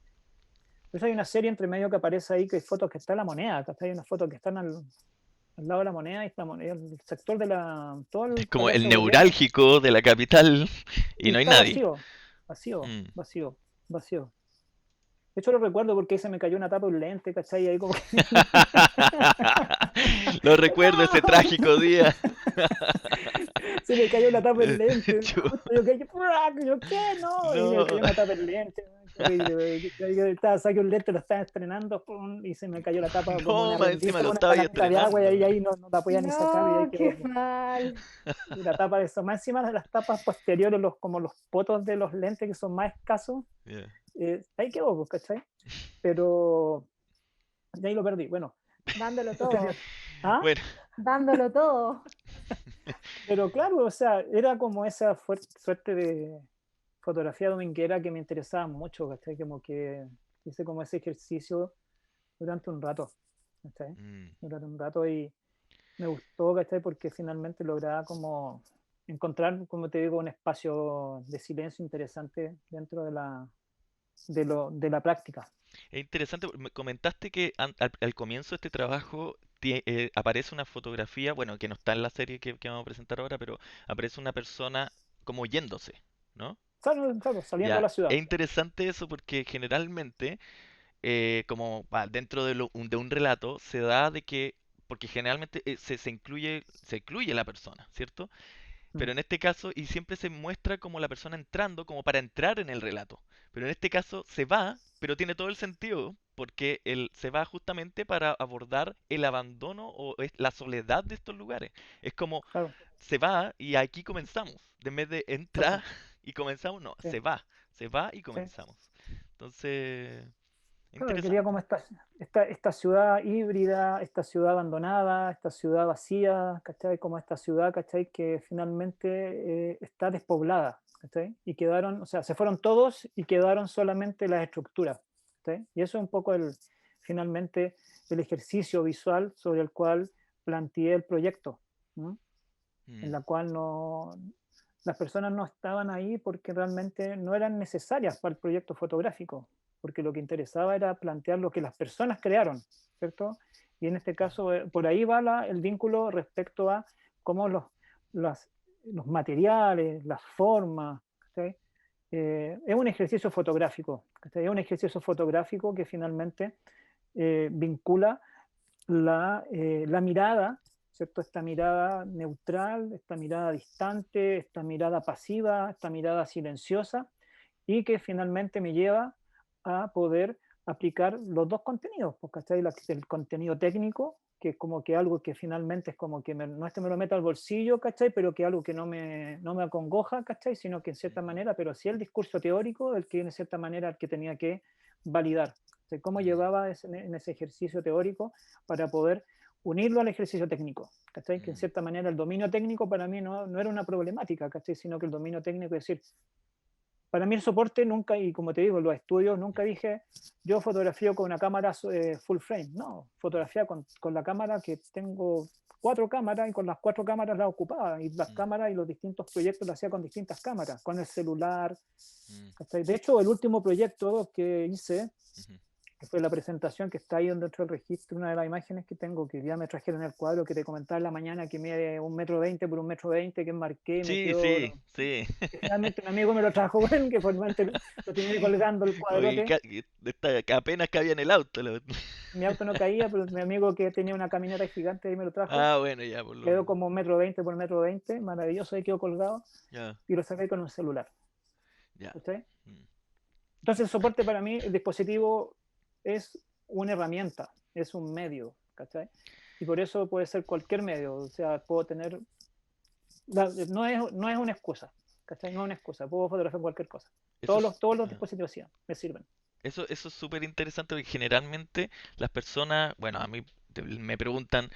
Por eso hay una serie entre medio que aparece ahí, que hay fotos que está la moneda, ¿cachai? Hay unas fotos que están al lado de la moneda, y está el sector todo Es el como el Palacio de Gobierno, neurálgico de la capital y y no hay está nadie. vacío, vacío, Mm. vacío, vacío. De hecho lo recuerdo porque ahí se me cayó una tapa de un lente, ¿cachai? Ahí como que... Lo recuerdo ese ¡No! trágico día. Se me cayó la tapa del lente. Chu- Justo yo caí, ¡fuck! Yo, ¿qué? No, y me No, cayó una tapa del lente. Qué horrible, güey. Saqué un lente, lo estaba estrenando, pum, y se me cayó la tapa como no, una más encima rendija lo con una estaba ahí canasta de agua, y estrenando. ahí no la podía ni sacar, y ahí No, quedó. qué mal. Y la tapa de eso, más encima de las tapas posteriores, como los potos de los lentes que son más escasos, Yeah. ahí quedó, pues, ¿cachai? Pero de ahí lo perdí. Bueno, Dándolo cuestión de- todo, ¿Ah? Bueno, dándolo todo. Pero claro, o sea, era como esa suerte de fotografía dominguera que me interesaba mucho, ¿cachai? Como que hice como ese ejercicio durante un rato, ¿cachai? mm, Durante un rato, y me gustó, ¿cachai? Porque finalmente lograba como encontrar, como te digo, un espacio de silencio interesante dentro de la práctica. es interesante, me comentaste que al comienzo de este trabajo aparece una fotografía, bueno, que no está en la serie que vamos a presentar ahora, pero aparece una persona como yéndose, ¿no? Claro, claro, saliendo a Ya, la ciudad. es interesante eso porque generalmente, como dentro de un relato, se da de que, porque generalmente se incluye la persona, ¿cierto? Mm, Pero en este caso, y siempre se muestra como la persona entrando, como para entrar en el relato. Pero en este caso se va, pero tiene todo el sentido, porque él se va justamente para abordar el abandono o la soledad de estos lugares. Es como claro, se va y aquí comenzamos. En vez de entrar exacto. y comenzamos, no, Sí, se va y sí. comenzamos. Entonces, Claro, quería como interesante. esta ciudad híbrida, esta ciudad abandonada, esta ciudad vacía, ¿cachai? Como esta ciudad, ¿cachai? Que finalmente está despoblada, ¿cachai? Y quedaron, o sea, se fueron todos y quedaron solamente las estructuras, ¿cachai? Y eso es un poco finalmente el ejercicio visual sobre el cual planteé el proyecto, ¿no? En Mm, la cual las personas no estaban ahí porque realmente no eran necesarias para el proyecto fotográfico, porque lo que interesaba era plantear lo que las personas crearon, ¿cierto? Y en este caso, por ahí va el vínculo respecto a cómo los materiales, las formas, ¿sí? es un ejercicio fotográfico, ¿cachai? Es un ejercicio fotográfico que finalmente vincula la mirada, ¿cierto? Esta mirada neutral, esta mirada distante, esta mirada pasiva, esta mirada silenciosa, y que finalmente me lleva a poder aplicar los dos contenidos, pues, ¿cachai? El contenido técnico, que es como que algo que finalmente es como que no es que me lo meta al bolsillo, ¿cachai? Pero que algo que no me acongoja, ¿cachai? Sino que en cierta manera, pero sí el discurso teórico, el que en cierta manera el que tenía que validar. ¿Cachai? ¿Cómo llevaba en ese ejercicio teórico para poder unirlo al ejercicio técnico? ¿Cachai? Que en cierta manera el dominio técnico para mí no era una problemática, ¿cachai? Sino que el dominio técnico es decir, para mí el soporte nunca, y como te digo, en los estudios nunca dije, yo fotografío con una cámara full frame. No, fotografía con la cámara que tengo 4 cámaras y con las 4 cámaras las ocupaba. Y las cámaras y los distintos proyectos las hacía con distintas cámaras, con el celular. De hecho, el último proyecto que hice, que fue la presentación que está ahí dentro del registro, una de las imágenes que tengo, que ya me trajeron el cuadro que te comentaba en la mañana, que mide 1,20 m por 1,20 m, que enmarqué, me Sí, quedó... sí, sí. Que finalmente un amigo me lo trajo, bueno, que finalmente lo tenía colgando el Oye, cuadrote. que apenas cabía en el auto. Mi auto no caía, pero mi amigo que tenía una caminera gigante ahí me lo trajo. Ah, bueno, ya, por lo Quedó como 1,20 m por 1,20 m, maravilloso, ahí quedó colgado ya, y lo saqué con un celular. ya. ¿Cachai? Entonces el soporte para mí, el dispositivo es una herramienta, es un medio, ¿cachai? Y por eso puede ser cualquier medio, o sea, puedo tener, no es una excusa, ¿cachai? No es una excusa, puedo fotografiar cualquier cosa. Eso es, Todos los dispositivos sí, me sirven. eso es súper interesante porque generalmente las personas, bueno, a mí me preguntan,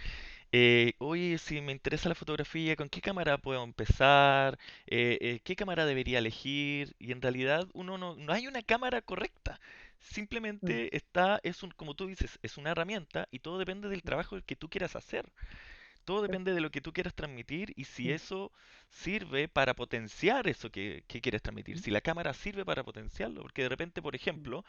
oye, si me interesa la fotografía, ¿con qué cámara puedo empezar? ¿Qué cámara debería elegir? Y en realidad no hay una cámara correcta. Mm, Simplemente como tú dices, es una herramienta y todo depende del trabajo que tú quieras hacer. Todo depende de lo que tú quieras transmitir y si mm, eso sirve para potenciar eso que quieres transmitir. mm, Si la cámara sirve para potenciarlo, porque de repente, por mm, ejemplo,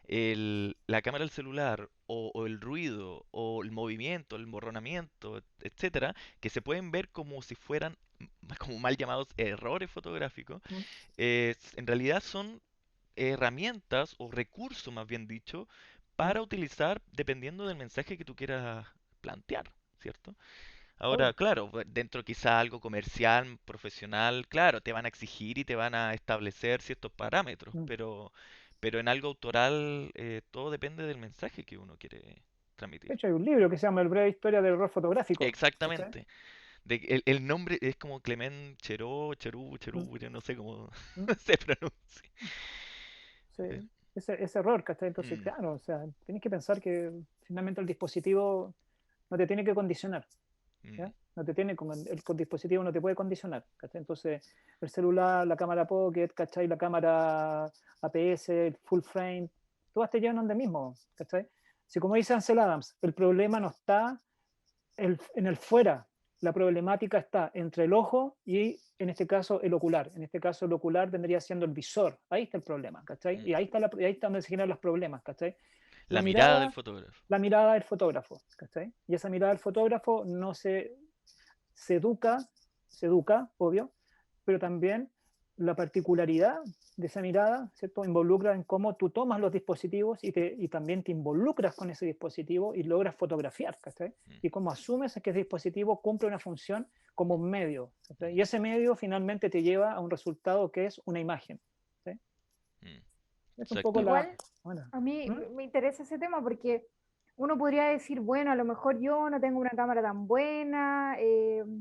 la cámara del celular o el ruido o el movimiento, el emborronamiento, etcétera, que se pueden ver como si fueran como mal llamados errores fotográficos, mm, en realidad son herramientas o recursos, más bien dicho, mm. para utilizar dependiendo del mensaje que tú quieras plantear, ¿cierto? Ahora, Obvio. claro, dentro quizá algo comercial, profesional, claro, te van a exigir y te van a establecer ciertos parámetros, Mm. pero en algo autoral todo depende del mensaje que uno quiere De transmitir. hecho, hay un libro que se llama El breve historia del error fotográfico. ¿Cachai? Exactamente. El nombre es como Clement Mm, Cherú, yo no sé cómo mm. se pronuncia. Sí, Eh, ese error, ¿cachai? Entonces, mm, claro, o sea, tienes que pensar que finalmente el dispositivo no te tiene que condicionar, mm, ¿ya? No te tiene, el dispositivo no te puede condicionar, ¿cachai? Entonces, el celular, la cámara Pocket, ¿cachai? La cámara APS, el full frame, todas te llevan donde mismo, ¿cachai? Si como dice Ansel Adams, el problema no está en el fuera, la problemática está entre el ojo y, en este caso, el ocular. En este caso, el ocular vendría siendo el visor. Ahí está el problema, ¿cachai? mm. Y ahí está donde se generan los problemas, ¿cachai? La La mirada del mirada, fotógrafo. la mirada del fotógrafo, ¿cachai? Y esa mirada del fotógrafo no se educa, se educa, obvio, pero también la particularidad de esa mirada, ¿cierto? Involucra en cómo tú tomas los dispositivos y también te involucras con ese dispositivo y logras fotografiar, ¿cachai? Mm, Y cómo asumes que ese dispositivo cumple una función como un medio, ¿cachai? Y ese medio finalmente te lleva a un resultado que es una imagen, ¿cachai? mm, mm. Es un poco Exactamente. la... Igual Bueno, a mí ¿mm? me interesa ese tema porque uno podría decir, bueno, a lo mejor yo no tengo una cámara tan buena,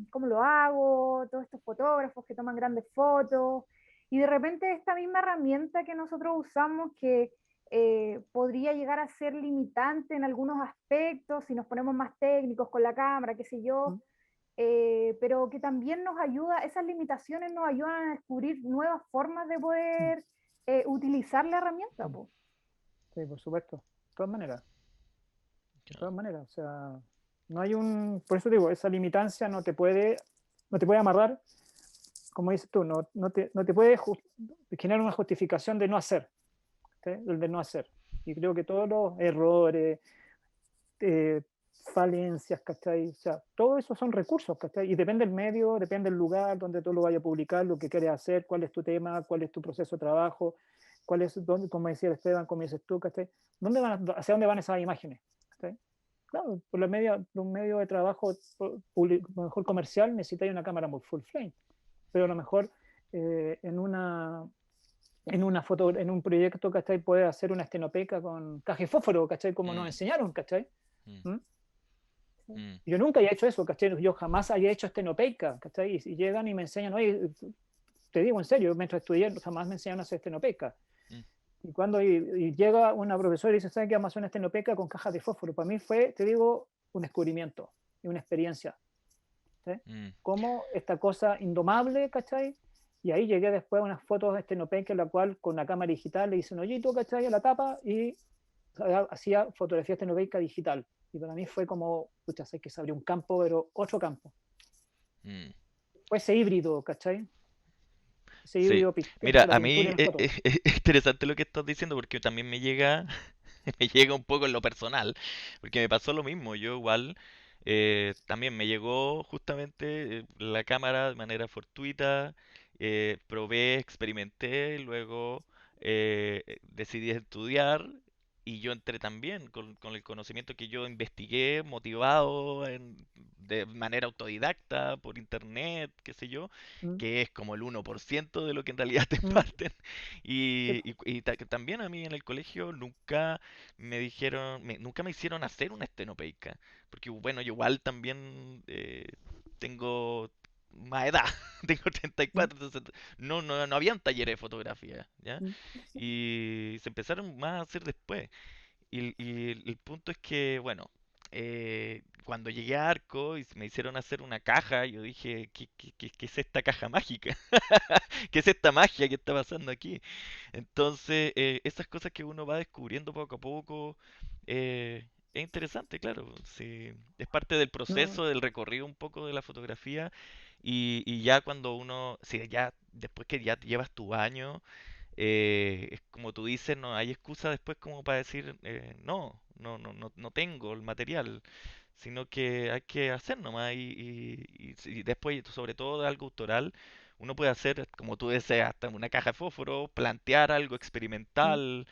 ¿cómo lo hago? Todos estos fotógrafos que toman grandes fotos, y de repente esta misma herramienta que nosotros usamos que podría llegar a ser limitante en algunos aspectos, si nos ponemos más técnicos con la cámara, qué sé yo, ¿Mm? pero que también nos ayuda, esas limitaciones nos ayudan a descubrir nuevas formas de ¿Mm? poder utilizar la herramienta, ¿Mm? po. Sí, por supuesto. De todas maneras. De Ya. todas maneras, o sea, no hay por eso digo, esa limitancia no te puede amarrar, como dices tú, no te puede generar una justificación de no hacer, ¿sí? El de no hacer. Y creo que todos los errores, eh, falencias, ¿cachai? O sea, todo eso son recursos, ¿cachai? Y depende del medio, depende del lugar donde tú lo vayas a publicar, lo que quieres hacer, cuál es tu tema, cuál es tu proceso de trabajo, cuál es, dónde, como decía Esteban, como dices tú, ¿cachai? ¿Hacia dónde van esas imágenes? ¿Cachai? Claro, por un medio de trabajo público, a lo mejor comercial, necesitáis una cámara muy full frame, pero a lo mejor en en un proyecto, ¿cachai? Puedes hacer una estenopeca con caja y fósforo, ¿cachai? Como nos Mm, enseñaron, ¿cachai? mm, ¿Mm? Sí. mm, Yo nunca haya hecho eso, ¿cachai? Yo jamás haya hecho estenopeica, ¿cachai? Y llegan y me enseñan, oye, te digo en serio, mientras estudié jamás me enseñaron a hacer estenopeica. mm, Y llega una profesora y dice, ¿saben qué vamos a hacer una estenopeica con cajas de fósforo? Para mí fue, te digo, un descubrimiento y una experiencia. ¿Sí? mm, Como esta cosa indomable, ¿cachai? Y ahí llegué después a unas fotos de estenopeica en la cual con la cámara digital le hice un hoyito, ¿cachai? A la tapa y hacía fotografía estenopeica digital. Y para mí fue como, pucha, sé que se abrió un campo, pero otro campo. mm. Fue ese híbrido, ¿cachai? Ese Sí, híbrido mira, entre la a pintura y mí la foto. es interesante lo que estás diciendo porque también me llega, me llega un poco en lo personal, porque me pasó lo mismo, yo igual también me llegó justamente la cámara de manera fortuita, probé, experimenté, luego decidí estudiar y yo entré también con el conocimiento que yo investigué, motivado de manera autodidacta, por internet, qué sé yo, Mm, que es como el 1% de lo que en realidad te mm, imparten. sí, Que también a mí en el colegio nunca me dijeron, nunca me hicieron hacer una estenopeica, porque bueno, yo igual también tengo más edad, tengo mm, 34, entonces no habían talleres de fotografía, ¿ya? mm, Y se empezaron más a hacer después. Y el punto es que, bueno, cuando llegué a Arco y me hicieron hacer una caja, yo dije, ¿qué es esta caja mágica? ¿Qué es esta magia que está pasando aquí? Entonces, esas cosas que uno va descubriendo poco a poco, es interesante, claro. Sí, es parte del no, proceso, del recorrido un poco de la fotografía. Y ya cuando uno, si ya después que ya llevas tu año, es como tú dices, no hay excusa después como para decir, no tengo el material, sino que hay que hacer nomás y después, sobre todo de algo autoral, uno puede hacer, como tú deseas, hasta una caja de fósforo, plantear algo mm, experimental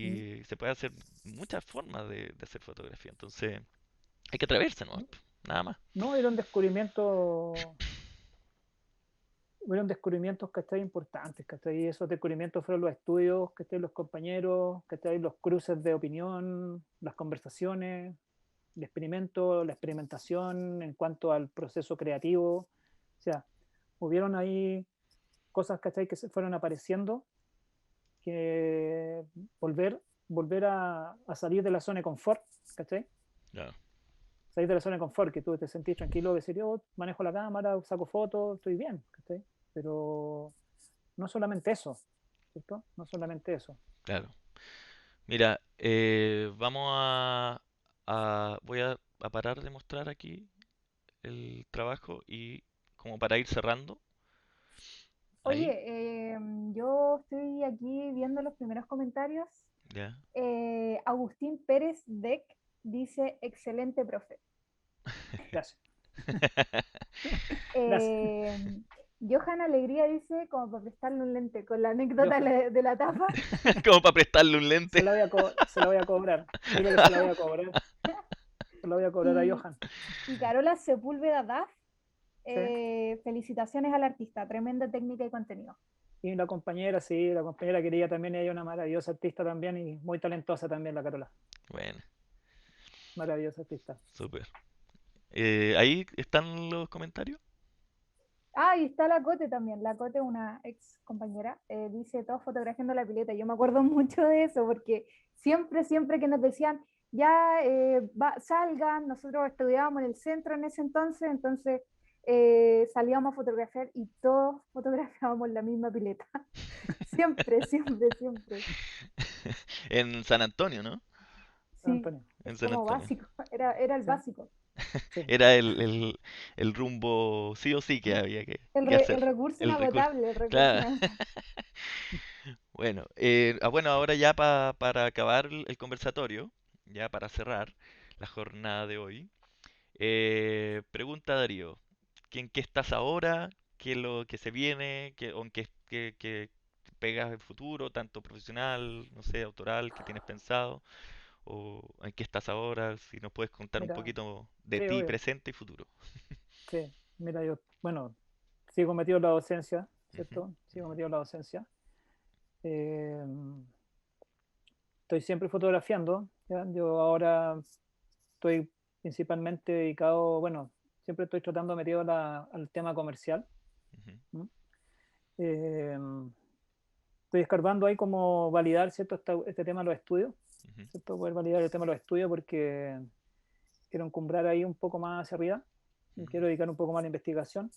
mm, y se puede hacer muchas formas de hacer fotografía, entonces hay que atreverse, ¿no? mm. Nada más. No, hubieron descubrimientos, ¿cachai? Importantes, ¿cachai? Y esos descubrimientos fueron los estudios, ¿cachai? Los compañeros, ¿cachai? Los cruces de opinión, las conversaciones, el experimento, la experimentación en cuanto al proceso creativo. O sea, hubieron ahí cosas, ¿cachai? Que se fueron apareciendo, que volver a salir de la zona de confort, ¿cachai? Ya. Salir de la zona de confort, que tú te sentís tranquilo, decir, yo manejo la cámara, saco fotos, estoy bien, ¿cachai? Pero no solamente eso, ¿cierto? No solamente eso. Claro. Mira, voy a parar de mostrar aquí el trabajo y como para ir cerrando, ahí, Oye, yo estoy aquí viendo los primeros comentarios. ya. Agustín Pérez Deck dice, excelente, profe. Gracias. Gracias. Eh, Johan Alegría dice, como para prestarle un lente, con la anécdota Johan, de la tapa. Como para prestarle un lente. se la voy a cobrar. Dile que se la voy a cobrar. Se la voy a cobrar a Y, Johan. y Carola Sepúlveda Daf, ¿Sí? felicitaciones al artista, tremenda técnica y contenido. Y la compañera, sí, la compañera quería también, ella una maravillosa artista también y muy talentosa también la Carola. Bueno, Maravillosa artista. súper. Ahí están los comentarios. Ah, y está la Cote también. La Cote, una ex compañera, dice, todos fotografiando la pileta. Yo me acuerdo mucho de eso porque siempre que nos decían, ya salgan, nosotros estudiábamos en el centro en ese entonces salíamos a fotografiar y todos fotografiábamos la misma pileta. Siempre. En San Antonio, ¿no? Sí, Antonio. En es San como Antonio. básico, era el Sí, básico. sí. Era el rumbo sí o sí que había que hacer. El recurso El recurso. inagotable, el recurso Claro. inagotable. Bueno, bueno, ahora ya para acabar el conversatorio, ya para cerrar, la jornada de hoy. Pregunta Darío, ¿en qué estás ahora? ¿Qué es lo que se viene? ¿O en qué pegas el futuro, tanto profesional, no sé, autoral, qué tienes pensado? ¿O en qué estás ahora? Si nos puedes contar un Mira, poquito de sí, ti, obvio, presente y futuro. sí. Mira, yo, bueno, sigo metido en la docencia, Ujú, ¿cierto? Sigo ujú, metido en la docencia. Eh, Estoy siempre fotografiando, ¿ya? Yo ahora estoy principalmente dedicado, bueno, siempre estoy tratando metido al tema comercial. ujú, ¿M? Eh, Estoy escarbando ahí como validar, ¿cierto? Este tema de los estudios, ujú, ¿cierto? Poder validar el tema de los estudios porque quiero encumbrar ahí un poco más hacia arriba, y ujú. quiero dedicar un poco más a la investigación.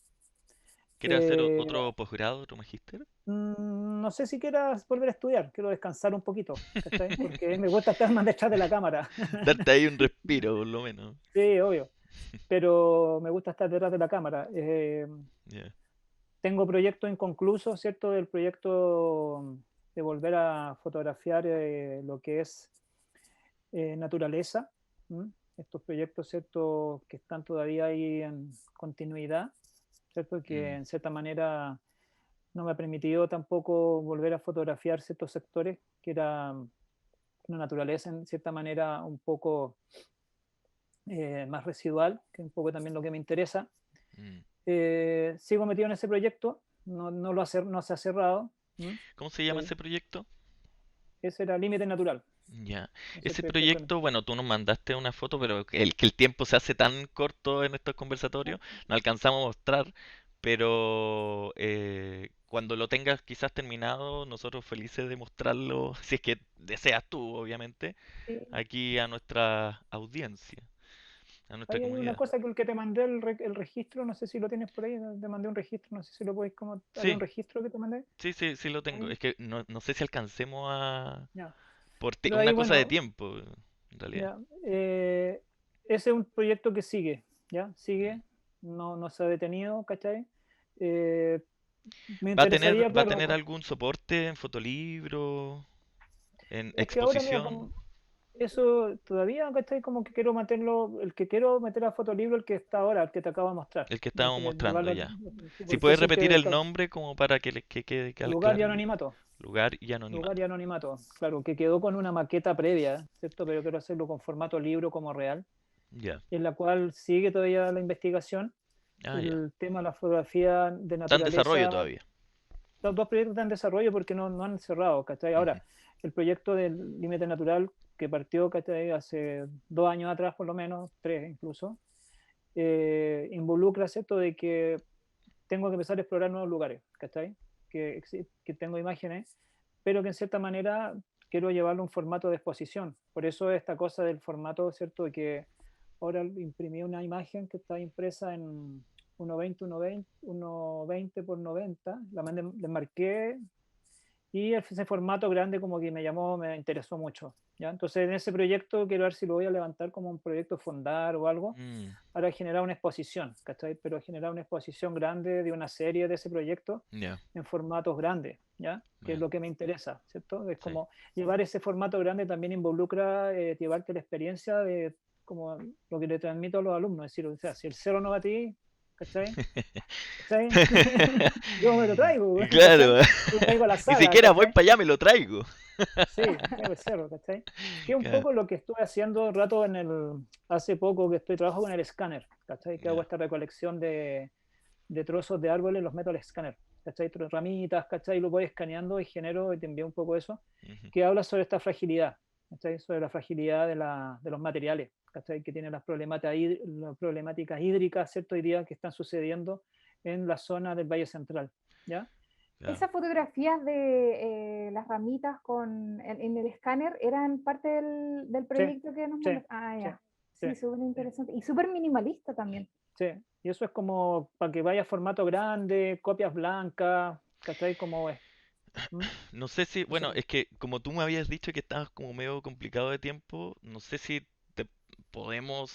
¿Quieres hacer Eh, otro posgrado, otro magíster? no sé si quieras volver a estudiar, quiero descansar un poquito, ¿cachai? Porque me gusta estar más detrás de la cámara. Darte ahí un respiro, por lo menos. Sí, obvio, pero me gusta estar detrás de la cámara. Ya. Tengo proyectos inconclusos, ¿cierto? Del proyecto de volver a fotografiar lo que es naturaleza. ¿M? Estos proyectos, ¿cierto? Que están todavía ahí en continuidad, ¿cierto? Que Mm, en cierta manera no me ha permitido tampoco volver a fotografiar ciertos sectores, que era una naturaleza en cierta manera un poco más residual, que es un poco también lo que me interesa. mm. Sigo metido en ese proyecto, no se ha cerrado. ¿M? ¿Cómo se llama Eh, ese proyecto? Ese era Límite Natural, Ya. ese Ese proyecto que... proyecto, bueno, tú nos mandaste una foto, pero que el tiempo se hace tan corto en estos conversatorios, no alcanzamos a mostrar, pero cuando lo tengas quizás terminado, nosotros felices de mostrarlo, si es que deseas tú, obviamente, aquí a nuestra audiencia, a nuestra Ahí hay una comunidad. cosa que el que te mandé el registro, no sé si lo tienes por ahí, te mandé un registro, no sé si lo podéis, como había un Sí, registro que te mandé. sí, sí, sí lo tengo. Ahí, Es que no sé si alcancemos a... ya. Por Pero ahí, una cosa de bueno, tiempo, en realidad. ya. Ese es un proyecto que sigue, ¿ya? Sigue, no se ha detenido, ¿cachai? Eh, Me interesaría, Va a tener claro, algún soporte en fotolibro, en es que ahora, mira, exposición? como eso todavía, ¿cachai? Como que quiero meterlo, el que quiero meter a fotolibro, el que está ahora, el que te acabo de mostrar. El que Ya, estábamos mostrando llevarlo, ya. sí, Si porque puedes es el repetir que, el nombre como para que quede lugar y claro. anonimato. Lugar y Lugar anonimato. y anonimato, claro, que quedó con una maqueta previa, ¿cierto? Pero quiero hacerlo con formato libro como real, Ya. en la cual sigue todavía la investigación, Ah, ya. el tema de la fotografía de Está en desarrollo naturaleza. todavía. Los dos proyectos están en desarrollo porque no han cerrado, ¿cachai? Ujú. Ahora, el proyecto del límite natural que partió, ¿cachai? Hace 2 años atrás, por lo menos, 3 incluso, involucra, ¿cierto? De que tengo que empezar a explorar nuevos lugares, ¿cachai? Que tengo imágenes, pero que en cierta manera quiero llevarlo a un formato de exposición. Por eso esta cosa del formato, ¿cierto? De que ahora imprimí una imagen que está impresa en 1,20 por 90, le marqué y ese formato grande como que me interesó mucho. ¿Ya? Entonces en ese proyecto quiero ver si lo voy a levantar como un proyecto fondar o algo Mm, para generar una exposición, ¿cachai? Pero generar una exposición grande de una serie de ese proyecto ya. en formatos grandes, ¿ya? Que es Bueno, lo que me interesa, ¿cierto? Es sí. como llevar ese formato grande también involucra llevarte la experiencia de como lo que le transmito a los alumnos, es decir, o sea, si el cero no va a ti, ¿cachai? ¿Cachai? Yo me lo traigo, ¿cachai? Claro. Lo traigo a la Ni sala, siquiera voy ¿cachai? para allá, me lo traigo. Sí, traigo el cerro, ¿cachai? Que es un Claro. poco lo que estuve haciendo un rato hace poco que trabajo con el escáner, ¿cachai? Que hago Ya. esta recolección de trozos de árboles, los meto al escáner, ¿cachai? Ramitas, ¿cachai? Lo voy escaneando y genero y te envío un poco eso, Ujú. que habla sobre esta fragilidad, ¿cachai? Sobre la fragilidad de los materiales, ¿cachai? Que tienen las problemáticas hídricas, ¿cierto? Hoy día que están sucediendo en la zona del Valle Central, ¿ya? Claro. Esas fotografías de las ramitas en el escáner eran parte del Sí, proyecto que nos sí, mandaste. Ah, sí, ya. sí, Sí, súper interesante. Y súper minimalista también. sí. Y eso es como para que vaya formato grande, copias blancas, ¿cachai? Como es. ¿Mm? No sé si, Eso. bueno, es que como tú me habías dicho que estabas como medio complicado de tiempo, no sé si te podemos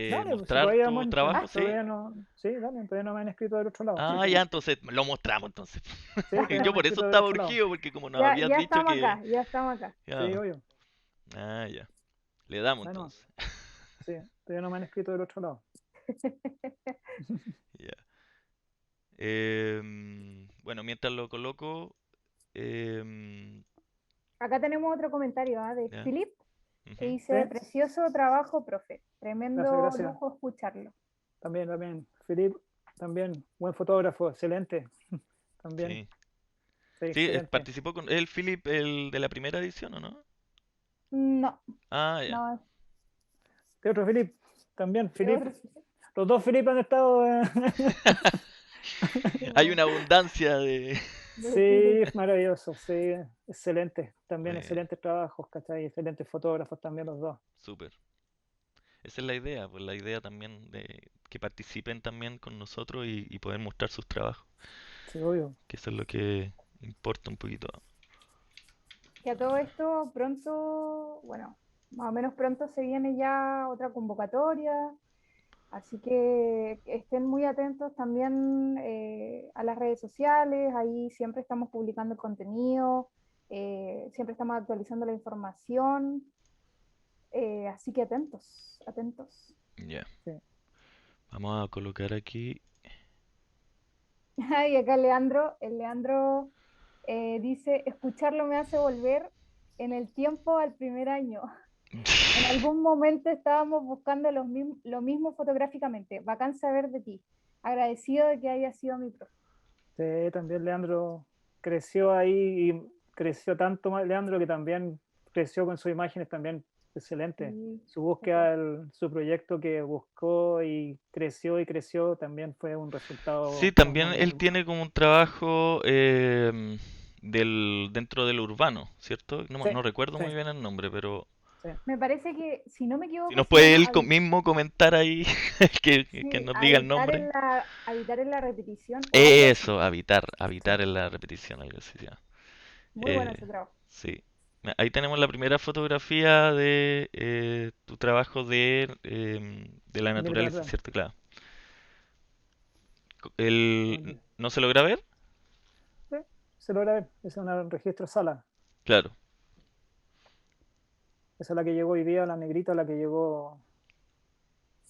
Dale, pues si mostrar todavía, tu trabajo, ¿sí? todavía no, sí, dale, todavía no me han escrito del otro lado, así Ah, que, ya, entonces lo mostramos entonces. sí, todavía no Yo me han por eso escrito del estaba otro lado. urgido, porque como nos Ya, habías ya dicho estamos que... acá, ya estamos acá. Sí, Ya. obvio. Ah, ya. Le damos Bueno, entonces. Sí, todavía no me han escrito del otro lado. Ya. Bueno, mientras lo coloco, em, Acá tenemos otro comentario de ya. Philip que Ujú. dice, Sí, precioso trabajo, profe. gracias, Tremendo gracias. lujo escucharlo. También. Filip, también, buen fotógrafo, excelente. También, Sí. sí, Sí, excelente. participó con el Philip, el de la primera edición, ¿o no? No, Ah, ya. no, ¿Qué otro Filip? También, ¿qué Filip. otro? Los dos Filip han estado. Hay una abundancia de... Sí, maravilloso, sí, excelente. También Bueno, excelentes trabajos, ¿cachai? Excelentes fotógrafos también los dos. súper. Esa es la idea, pues la idea también de que participen también con nosotros y poder mostrar sus trabajos, Sí, obvio. que eso es lo que importa un poquito. Que a todo esto pronto, bueno, más o menos pronto se viene ya otra convocatoria, así que estén muy atentos también a las redes sociales, ahí siempre estamos publicando el contenido, siempre estamos actualizando la información, así que atentos, atentos. Ya, Sí. vamos a colocar aquí. Y acá el Leandro dice, escucharlo me hace volver en el tiempo al primer año. En algún momento estábamos buscando lo mismo fotográficamente. Bacán saber de ti. Agradecido de que haya sido mi profe. Sí, también Leandro creció ahí y creció tanto más Leandro que también creció con sus imágenes también excelente. Sí, Su búsqueda, su proyecto que buscó y creció también fue un Sí, resultado también muy, muy él bueno. tiene como un trabajo dentro del urbano, ¿cierto? No, Sí, no recuerdo sí, muy bien el nombre, pero sí. me parece que, si no me si equivoco, nos se puede llama él mismo comentar ahí, que sí, nos diga el nombre. habitar en la repetición o algo así. Eso, habitar, Sí. habitar en la repetición, algo así se llama. Muy bueno Eh, ese trabajo. sí. Ahí tenemos la primera fotografía de tu trabajo de la De naturaleza, literatura. ¿cierto? Claro. Aquí. ¿No se logra ver? Sí, se logra ver. Ese es un registro sala. Claro. Esa es la que llegó hoy día, la negrita, la que llegó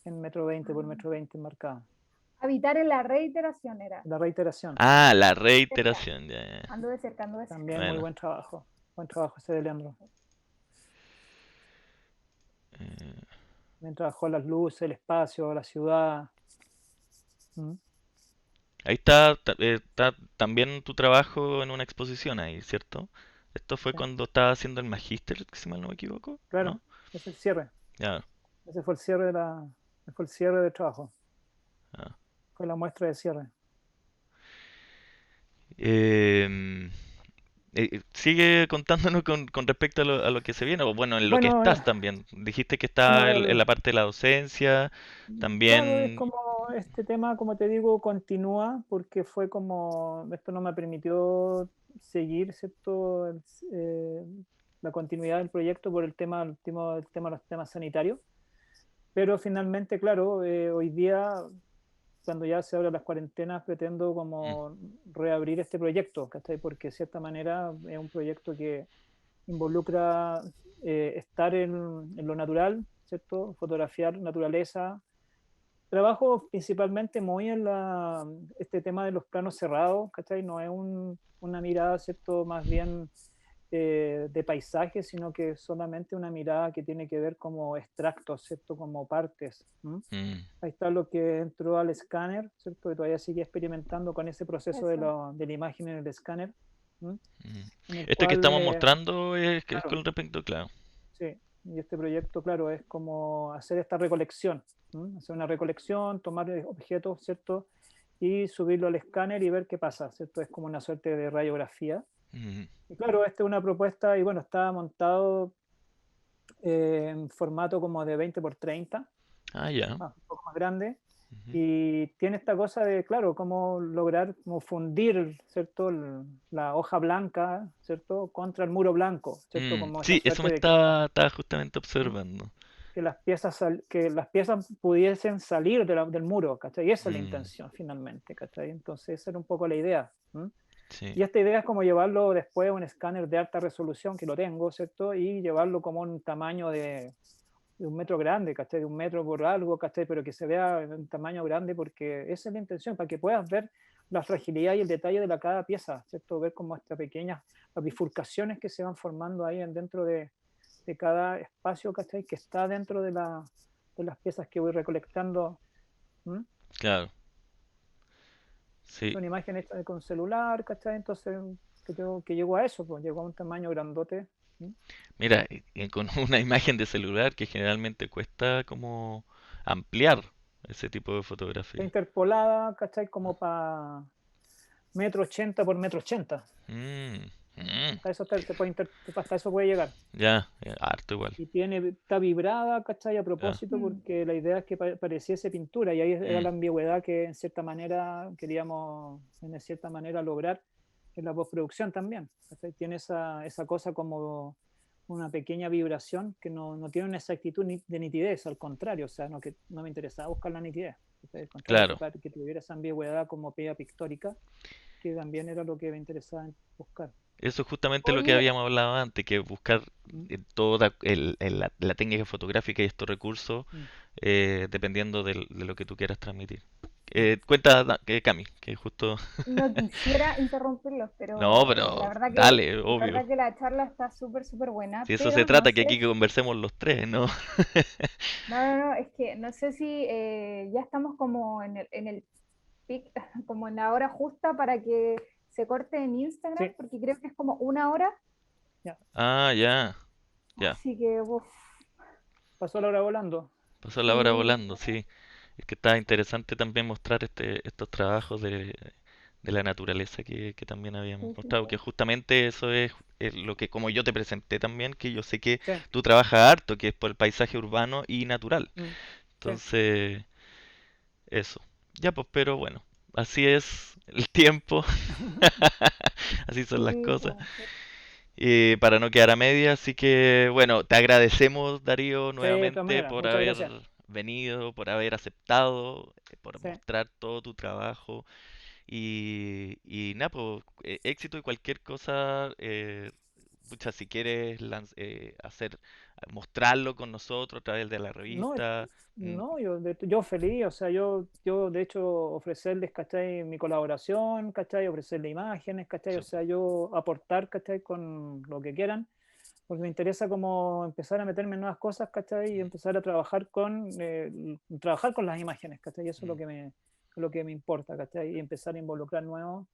en metro 20 por Ah. metro 20 marcada. Habitar en la reiteración era. La reiteración. Ah, la Cerca. reiteración, ya, ya. Ando de cerca, ando de cerca. También muy Bueno. buen trabajo. Buen trabajo ese de Leandro. eh, También trabajó las luces, el espacio, la ciudad. ¿Mm? Ahí está, está también tu trabajo en una exposición ahí, ¿cierto? Esto fue Sí. cuando estaba haciendo el magíster, si mal no me equivoco, Claro, ¿no? ese es el cierre. Ya. Ese fue el cierre fue el cierre del trabajo. Ah. Fue la muestra de cierre. Em, sigue contándonos con respecto a lo que se viene, o bueno, en lo que Bueno, estás también. Dijiste que bueno, está en la parte de la docencia, claro, es también... como este tema, como te digo, continúa porque fue como, esto no me permitió seguir, ¿cierto? Eh, la continuidad del proyecto por el tema de los temas sanitarios. Pero finalmente, claro, hoy día, cuando ya se abren las cuarentenas, pretendo mm, como reabrir este proyecto, ¿cachai? Porque de cierta manera es un proyecto que involucra estar en lo natural, ¿cierto? Fotografiar naturaleza. Trabajo principalmente muy en este tema de los planos cerrados, ¿cachai? No es una mirada, ¿cierto? Más bien de paisaje, sino que solamente una mirada que tiene que ver como extractos, ¿cierto? Como partes. ¿M? mm, Ahí está lo que entró al escáner, ¿cierto? Y todavía sigue experimentando con ese proceso Eso. de la imagen en el escáner, ¿m? mm. En el Esto que cual, estamos mostrando es claro, con respecto, claro. sí, y este proyecto, claro, es como hacer esta recolección, ¿m? Hacer una recolección, tomar objetos, ¿cierto? Y subirlo al escáner y ver qué pasa, ¿cierto? Es como una suerte de radiografía. Mm. Y claro, esta es una propuesta y bueno, está montado en formato como de 20 por 30, Ah, ya. un poco más grande, Ujú. y tiene esta cosa de, claro, cómo lograr como fundir, ¿cierto? La hoja blanca, ¿cierto? Contra el muro blanco, ¿cierto? Como esta Sí, eso suerte me de que estaba justamente observando. que las piezas pudiesen salir del muro, ¿cachai? Y esa es la Mm, intención finalmente, ¿cachai? Entonces esa era un poco la idea. ¿M? sí. Y esta idea es como llevarlo después a un escáner de alta resolución, que lo tengo, ¿cierto? Y llevarlo como un tamaño de un metro grande, ¿cachai? De un metro por algo, ¿cachai? Pero que se vea en un tamaño grande, porque esa es la intención, para que puedas ver la fragilidad y el detalle de cada pieza, ¿cierto? Ver como estas pequeñas las bifurcaciones que se van formando ahí dentro de cada espacio, ¿cachai? Que está dentro de las piezas que voy recolectando. ¿Mm? Claro, sí. Son imágenes hechas con celular, ¿cachai? Entonces, que llegó a eso, pues llegó a un tamaño grandote. ¿Mm? Mira, con una imagen de celular que generalmente cuesta como ampliar ese tipo de Está fotografía. interpolada, ¿cachai? Como para metro 80 por metro 80. Mm, mm, Hasta eso, hasta eso puede llegar. ya, harto igual. Y está vibrada, ¿cachai? A Ya. propósito, porque la idea es que pareciese pintura, y ahí era Mm, la ambigüedad que en cierta manera queríamos, en cierta manera, lograr en la postproducción también, ¿cachai? Tiene esa cosa como una pequeña vibración que no tiene una exactitud de nitidez, al contrario, o sea, que no me interesaba buscar la nitidez, ¿cachai? Al contrario, claro. que tuviera esa ambigüedad como pega pictórica, que también era lo que me interesaba buscar. Eso es justamente lo que Oye, habíamos hablado antes, que buscar Mm, toda la técnica fotográfica y estos recursos mm, dependiendo de lo que tú quieras transmitir. mm. Cuenta, Cami, que justo... no quisiera interrumpirlos, No, pero pero dale, la obvio. verdad que la charla está súper, súper buena, Si eso se pero no trata, que aquí sé, que conversemos los tres, ¿no? no, es que no sé si ya estamos como en el pic, como en la hora justa para que se corte en Instagram, Sí, porque creo que es como 1 hora, ya. Ah, ya, ya. así que, uf, Pasó la hora volando. Pasó la hora sí, volando, sí. Es que está interesante también mostrar estos trabajos de la naturaleza que también habíamos sí, sí, mostrado, que sí. justamente eso es lo que, como yo te presenté también, que yo sé que Sí, tú trabajas harto, que es por el paisaje urbano y natural. mm, sí. Entonces, eso. Ya, pues, pero bueno, así es el tiempo, así son las Sí, cosas. pues, Para no quedar a media. Así que, bueno, te agradecemos, Darío, Sí, de todas nuevamente maneras. por Muchas haber gracias. venido, por haber aceptado, por Sí, mostrar todo tu trabajo. Y nada, pues, éxito y cualquier cosa. Pucha, si quieres mostrarlo con nosotros a través de la no, revista. mm, no, yo feliz, o sea, yo de hecho ofrecerles, ¿cachai? Mi colaboración, ¿cachai? Ofrecerle imágenes, ¿cachai? O Súper. sea, yo aportar, ¿cachai? Con lo que quieran, porque me interesa como empezar a meterme en nuevas cosas, ¿cachai? Y Mm, empezar a trabajar con las imágenes, ¿cachai? Y eso es mm, lo que me importa, ¿cachai? Y empezar a involucrar nuevos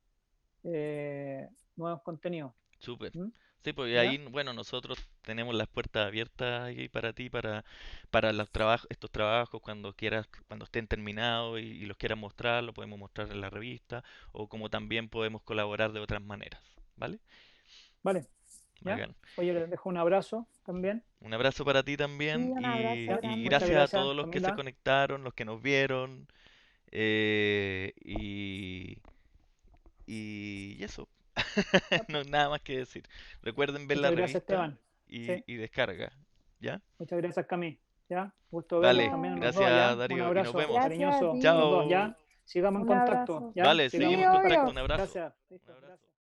contenidos. súper. ¿Mm? Sí, pues y ahí, ¿Ya? bueno, nosotros tenemos las puertas abiertas ahí para ti, para los trabajos, estos trabajos, cuando quieras, cuando estén terminados y los quieras mostrar, lo podemos mostrar en la revista, o como también podemos colaborar de otras maneras, ¿vale? Vale, ¿ya? Bacán. Oye, les dejo un abrazo también. Un abrazo para ti sí, también un abrazo ¿Ya? y grande. Muchas gracias a gracias, todos los que se Camila. conectaron, los que nos vieron, y eso. Ya, No, nada más que decir. Recuerden ver la muchas gracias, revista Esteban. Sí, y descarga, ¿ya? muchas gracias, Cami. ¿Ya? Gusto verlos Vale, también Ya, los dos, gracias ¿ya? Un Darío y nos abrazo vemos. gracias a cariñoso los ti, dos, Chao. ¿ya? Sigamos en un contacto, abrazo. ¿ya? Vale, Sí, Sigamos seguimos en en contacto. contacto. Un obvio. abrazo. Gracias. Un Listo, abrazo. gracias.